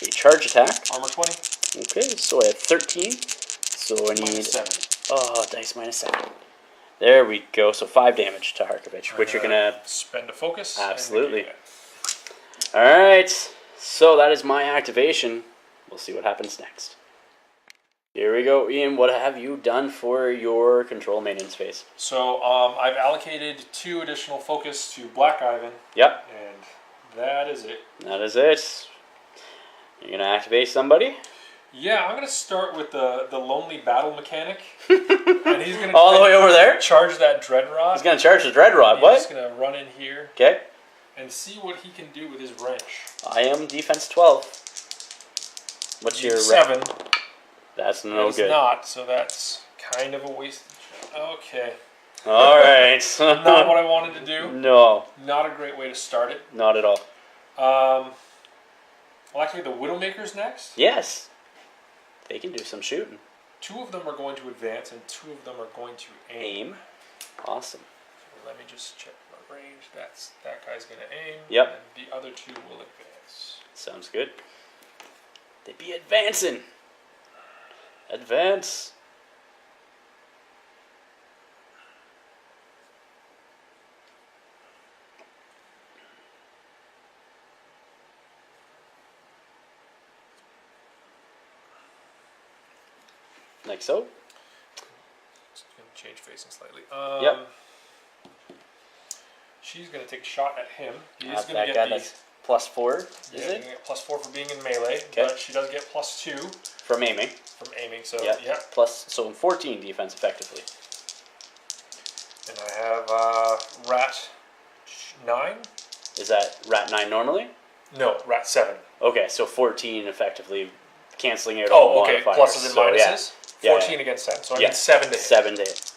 a charge attack. Armor 20. Okay, so I have 13. So I need... -7. Oh, dice -7. There we go. So 5 damage to Harkovich, which you're going to... Spend a focus. Absolutely. Alright, so that is my activation. We'll see what happens next. Here we go, Ian. What have you done for your control maintenance phase? So I've allocated 2 additional focus to Black Ivan. Yep. And that is it. That is it. You're going to activate somebody? Yeah, I'm going to start with the Lonely Battle Mechanic. And he's going to all the way over there? Charge that Dread Rod. He's going to charge the Dread Rod. What? He's going to run in here. Okay. And see what he can do with his wrench. I am defense 12. What's your 7? That's no good. It's not, so that's kind of a waste. Okay. All right. Not what I wanted to do. No. Not a great way to start it. Not at all. I'll activate the Widowmakers next. Yes. They can do some shooting. 2 of them are going to advance, and 2 of them are going to aim. Awesome. So let me just check my range. That guy's going to aim. Yep. And the other 2 will advance. Sounds good. They be advancing. Advance. Like so. Just going to change facing slightly. Yep. She's going to take a shot at him. He is going to that get guy the... that's +4, is Yeah, it? get +4 for being in melee, Okay. but she does get +2 From aiming. from aiming, so Yep. yeah. So 14 defense effectively. And I have Rat 9. Is that Rat 9 normally? No, Rat 7. Okay, so 14 effectively canceling out all Oh, okay. modifiers. Pluses and So, minuses. Yeah. 14 against 10, so I Yeah. need 7 to hit. 7 to hit.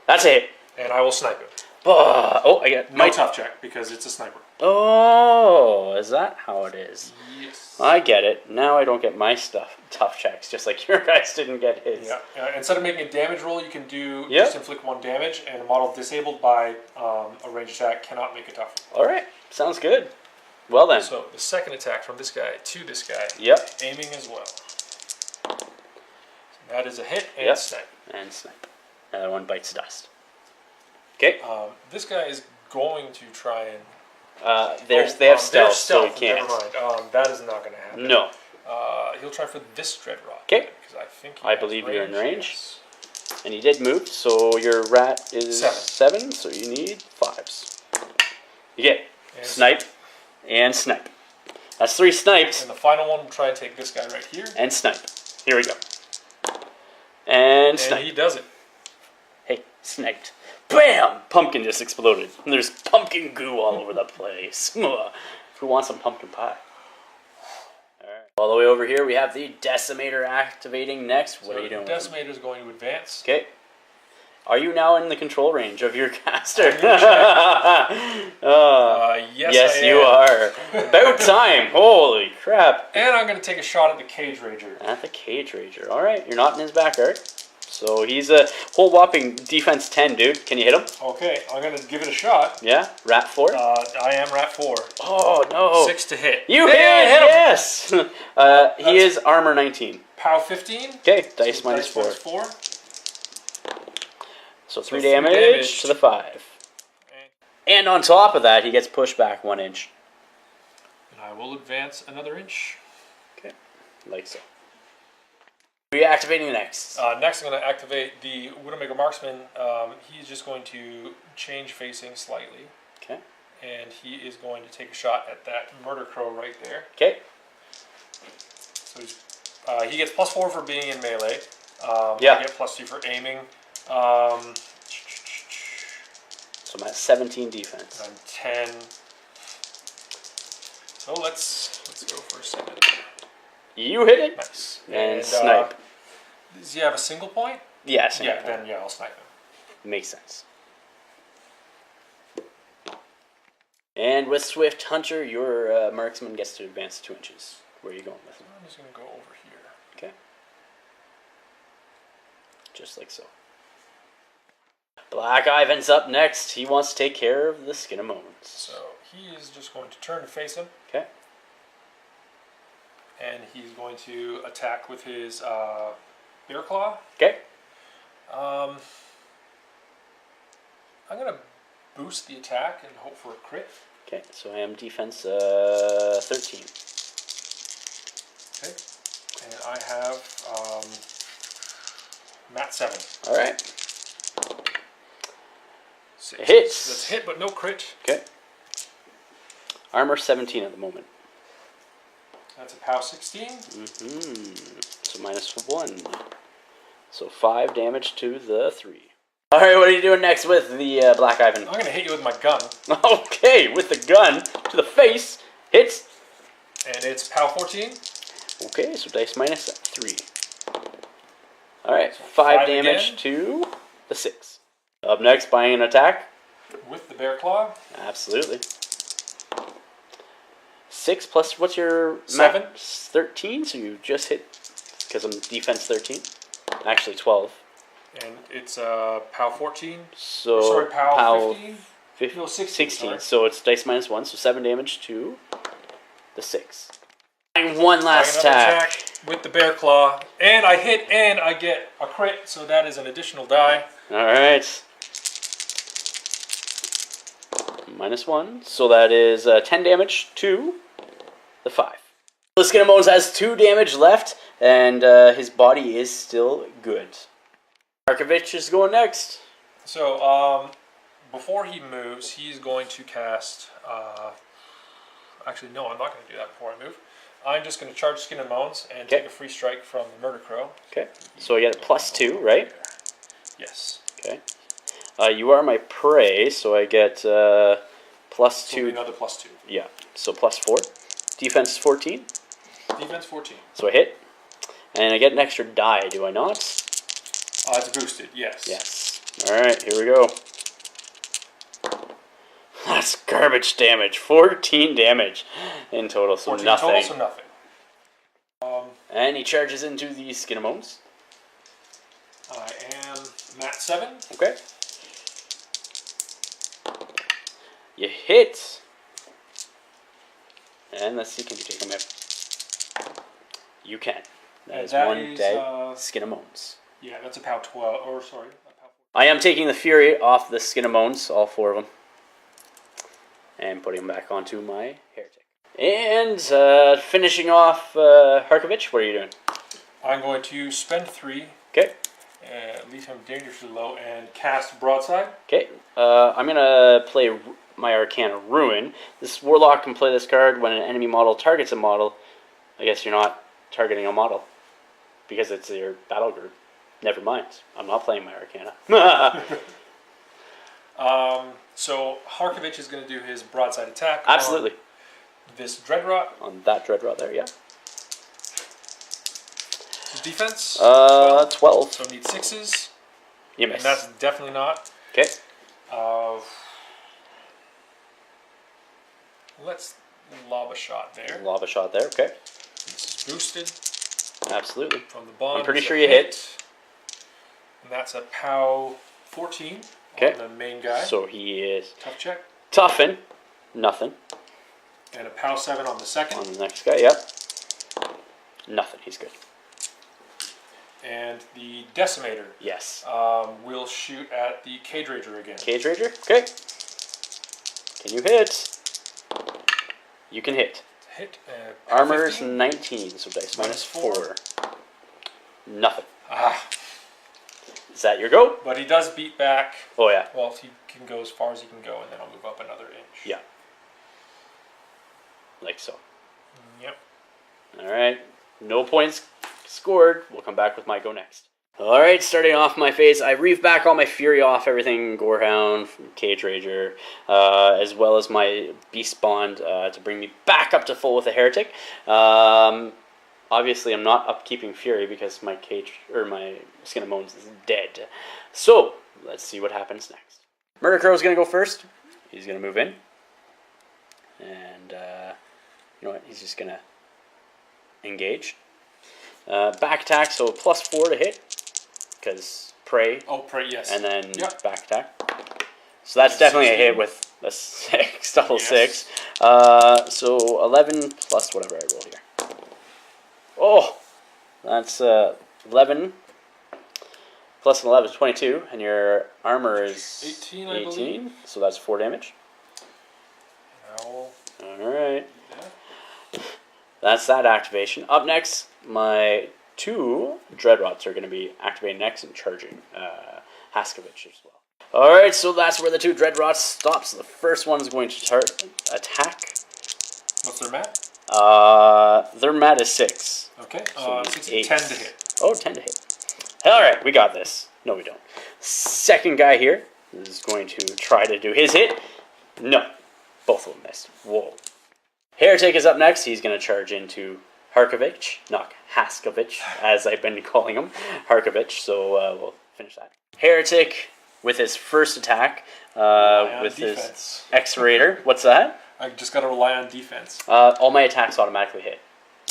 That's a hit. And I will snipe him. Oh, I get No tough check because it's a sniper. Oh, is that how it is? Yes. I get it. Now I don't get my tough checks, just like your guys didn't get his. Yeah. Instead of making a damage roll, you can do Yep. just inflict 1 damage, and a model disabled by a ranged attack cannot make a tough roll. All right, sounds good. Well then. So the second attack from this guy to this guy, Yep. aiming as well. That is a hit and Yep. snipe. And snipe. Another one bites dust. Okay. This guy is going to try and... They have stealth, so he can't. Never mind. That is not going to happen. No. He'll try for this Dread Rod. Okay. Because I think I believe you're in range. Yes. And he did move, so your rat is 7. 7, so you need 5s. You get And snipe and snipe. That's 3 snipes And the final one will try and take this guy right here. and snipe. Here we go. And And snipe. he does it. Hey, sniped. Bam! Pumpkin just exploded. And there's pumpkin goo all over the place. Who wants some pumpkin pie? Alright. All the way over here, we have the Decimator activating next. What are you doing? The Decimator is going to advance. Okay. Are you now in the control range of your caster? Yes, I you am. are. About time. Holy crap. And I'm going to take a shot at the Cage Rager. At the Cage Rager. Alright, you're not in his backyard. So he's a whole whopping defense 10, dude. Can you hit him? Okay, I'm going to give it a shot. Yeah? Rat 4? I am Rat 4. Oh, no. 6 to hit. You hit! him. Yes! He is armor 19. POW 15. Okay, dice So minus 4. minus 4. So 3 3 damage damage. to the 5. And on top of that, he gets pushed back 1 inch. And I will advance another inch. Okay, like so. Reactivating next. Next, I'm going to activate the Widowmaker Marksman. He's just going to change facing slightly. Okay. And he is going to take a shot at that Murder Crow right there. Okay. So he gets +4 for being in melee. Yeah. I get +2 for aiming. So I'm at 17 defense. I'm 10. So let's go for 7. You hit it. Nice. And snipe. Does he have a single point? Yeah, Then I'll snipe him. makes sense. And with Swift Hunter, your marksman gets to advance 2 inches. Where are you going with him? I'm just going to go over here. Okay. Just like so. Black Ivan's up next. He wants to take care of the Skin of Moments. So he is just going to turn to face him. Okay. And he's going to attack with his Bear Claw. Okay. I'm going to boost the attack and hope for a crit. Okay, so I am defense 13. Okay. And I have Mat 7. All right. 6. It hits. That's hit, but no crit. Okay. Armor 17 at the moment. That's a POW 16. So -1. So 5 damage to the 3. All right, what are you doing next with the Black Ivan? I'm going to hit you with my gun. Okay, with the gun to the face. Hits. And it's POW 14. Okay, so dice -3. All right, so 5 damage again to the 6. Up next, buying an attack. With the Bear Claw. Absolutely. 6 plus, what's your 7? Max? 13, so you just hit, because I'm defense 13. Actually 12. And it's POW 14. So sorry, POW 15? No, 16. 16. So it's dice -1, so 7 damage to the 6. And one last attack. With the Bear Claw. And I hit and I get a crit, so that is an additional die. Alright. -1, so that is 10 damage to the 5. The Skinnamones has 2 damage left, and his body is still good. Arkovich is going next. So, before he moves, he's going to cast... actually, no, I'm not going to do that before I move. I'm just going to charge Skin and Bones and take a free strike from the Murder Crow. Okay, so I get a +2, right? Yes. Okay. You are my prey, so I get +2. So another +2. Yeah, so +4. Defense 14. Defense 14. So I hit. And I get an extra die, do I not? It's boosted, yes. Yes. Alright, here we go. That's garbage damage. 14 damage in total, so 14 nothing. Total, so nothing. And he charges into the Skinnamones. I am Mat 7. Okay. You hit. And let's see, can you take him out? You can. That is one dead Skinnamones. Yeah, that's a POW 12, or sorry, a POW 14. I am taking the Fury off the Skinnamones, all 4 of them. And putting them back onto my Heretic. And finishing off Harkovich, what are you doing? I'm going to spend 3. Okay. Leave him dangerously low and cast Broadside. Okay. I'm going to play my Arcana Ruin. This Warlock can play this card when an enemy model targets a model. I guess you're not targeting a model because it's your battle group. Never mind. I'm not playing my Arcana. So Harkovich is going to do his broadside attack. Absolutely. On this Dreadrot. On that Dreadrot there, yeah. His defense? 12. So need 6s. You miss. And that's definitely not. Okay. Let's lob a shot there. Lob a shot there, okay. This is boosted. Absolutely. From the bond. I'm pretty sure you hit. And that's a POW 14 on the main guy. So he is... Tough check. Toughen. Nothing. And a POW 7 on the second. On the next guy, yep. Nothing. He's good. And the Decimator. Yes. Will shoot at the Cage Rager again. Cage Rager, okay. Can you hit? You can hit. Hit. Armor is 19, so dice -4. Nothing. Ah. Is that your go? But he does beat back. Oh, yeah. Well, he can go as far as he can go, and then I'll move up another inch. Yeah. Like so. Yep. Alright. No points scored. We'll come back with my go next. Alright, starting off my phase, I reeve back all my Fury off, everything Gorehound, Cage Rager, as well as my Beast Bond to bring me back up to full with a Heretic. Obviously, I'm not upkeeping Fury because my Skin and Bones is dead. So, let's see what happens next. Murder Crow is going to go first. He's going to move in. And, you know what, he's just going to engage. Back attack, so +4 to hit. Because prey. Oh, prey, yes. And then back attack. So that's definitely 16. A hit with a 6, double 6. So 11 plus whatever I roll here. Oh! That's 11 plus an 11 is 22. And your armor is 18, I believe. So that's 4 damage. Alright. That's that activation. Up next, my 2 Dreadrots are going to be activating next and charging Haskovich as well. Alright, so that's where the 2 Dreadrots stop. So the first one is going to attack. What's their mat? Their mat is 6. Okay, So 10 to hit. Oh, 10 to hit. Alright, we got this. No, we don't. Second guy here is going to try to do his hit. No. Both of them missed. Whoa. Heretic is up next. He's going to charge into Harkovich. Not Haskovich, as I've been calling him. Harkovich. So we'll finish that. Heretic with his first attack with his X-Rater. What's that? I just got to rely on defense. All my attacks automatically hit.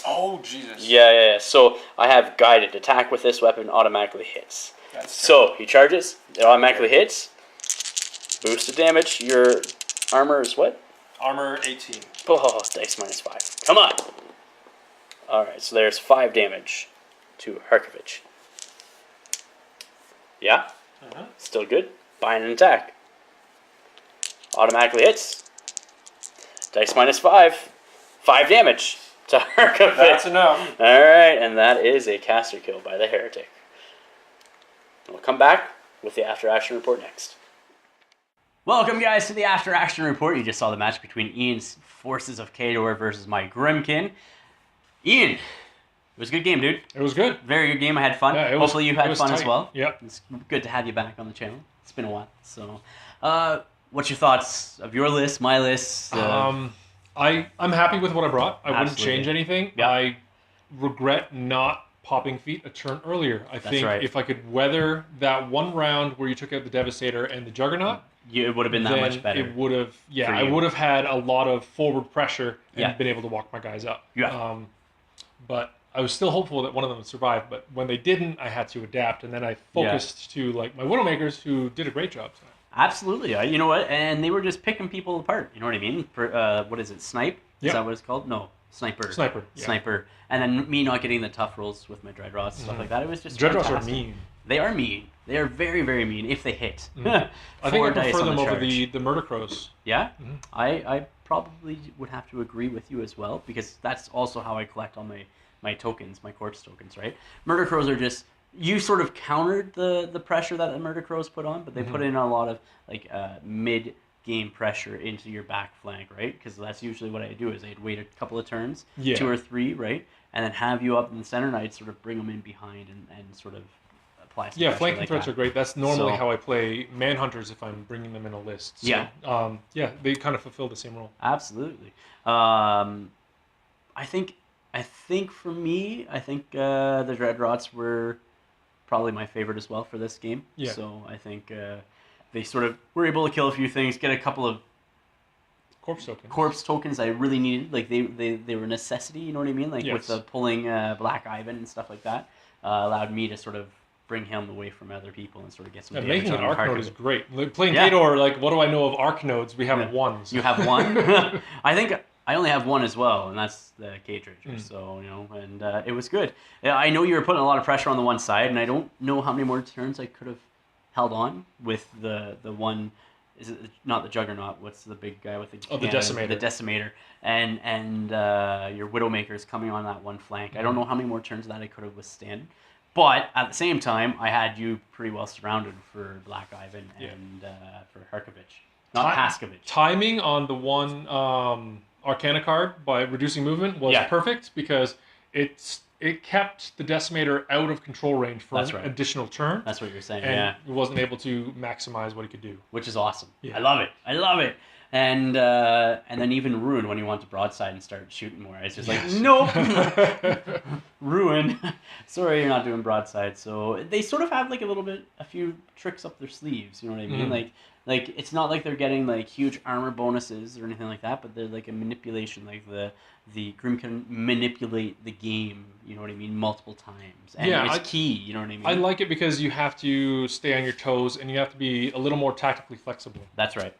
Oh, Jesus. Yeah. So I have guided attack with this weapon automatically hits. So he charges. It automatically hits. Boosted damage. Your armor is what? Armor 18. Oh, dice minus 5. Come on. Alright, so there's 5 damage to Harkovich. Yeah? Still good. Bind and attack. Automatically hits. Dice minus 5. 5 damage to Harkovich. That's enough. Alright, and that is a caster kill by the Heretic. We'll come back with the after action report next. Welcome, guys, to the After Action Report. You just saw the match between Ian's Forces of Khador versus my Grymkin. Ian, it was a good game, dude. It was good. Very good game. I had fun. Yeah, Hopefully you had fun tight. as well. Yep. It's good to have you back on the channel. It's been a while. So, what's your thoughts of your list, my list? I'm happy with what I brought. I wouldn't change anything. Yep. I regret not popping feet a turn earlier. I think if I could weather that one round where you took out the Devastator and the Juggernaut, it would have been that much better. It would have, I would have had a lot of forward pressure and been able to walk my guys up. Yeah. But I was still hopeful that one of them would survive. But when they didn't, I had to adapt, and then I focused to like my Widowmakers, who did a great job. So. Absolutely. You know what? And they were just picking people apart. You know what I mean? For, what is it? Snipe? Is that what it's called? No. Sniper. Yeah. Sniper. And then me not getting the tough rolls with my Dreadrots and stuff like that. It was just Dreadrots fantastic. are mean. They are mean. They are very, very mean if they hit. I think I prefer them over the Murder Crows. Yeah? I probably would have to agree with you as well, because that's also how I collect all my tokens, my corpse tokens, right? Murder Crows are just... You sort of countered the pressure that the Murder Crows put on, but they put in a lot of like mid-game pressure into your back flank, right? Because that's usually what I do, is I'd wait a couple of turns, 2 or 3, right? And then have you up in the center, and I'd sort of bring them in behind and sort of apply some pressure flanking like threats that. are great. That's normally how I play Manhunters if I'm bringing them in a list. So, they kind of fulfill the same role. Absolutely. I think for me, the Dreadrots were probably my favorite as well for this game. Yeah. So I think they sort of were able to kill a few things, get a couple of corpse tokens I really needed. Like they were a necessity, you know what I mean? Like with the pulling Black Ivan and stuff like that, allowed me to sort of bring him away from other people and sort of get some damage. Making an Arc Node is great. Like playing Khador, like what do I know of Arc Nodes? We have one. So. You have one? I think I only have one as well, and that's the Cage Ranger. So, you know, and it was good. I know you were putting a lot of pressure on the one side, and I don't know how many more turns I could have held on with the one. Is it not the Juggernaut? What's the big guy with the the Decimator? The Decimator, and your Widowmakers coming on that one flank. I don't know how many more turns that I could have withstood. But at the same time, I had you pretty well surrounded for Black Ivan and for Harkovich. Not Haskovich. Timing on the one Arcana card by reducing movement was perfect, because it kept the Decimator out of control range for an additional turn. That's what you're saying, and it wasn't able to maximize what he could do. Which is awesome. Yeah. I love it. And then even Ruin, when you want to broadside and start shooting more, it's just like, nope. Ruin. Sorry, you're not doing broadside. So they sort of have like a few tricks up their sleeves. You know what I mean? Like it's not like they're getting like huge armor bonuses or anything like that, but they're like a manipulation. Like the Grim can manipulate the game. You know what I mean? Multiple times, and it's key. You know what I mean? I like it because you have to stay on your toes and you have to be a little more tactically flexible. That's right.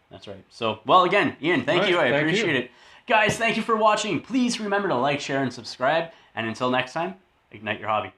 So, well, again, Ian, thank you. I appreciate it. Guys, thank you for watching. Please remember to like, share, and subscribe. And until next time, ignite your hobby.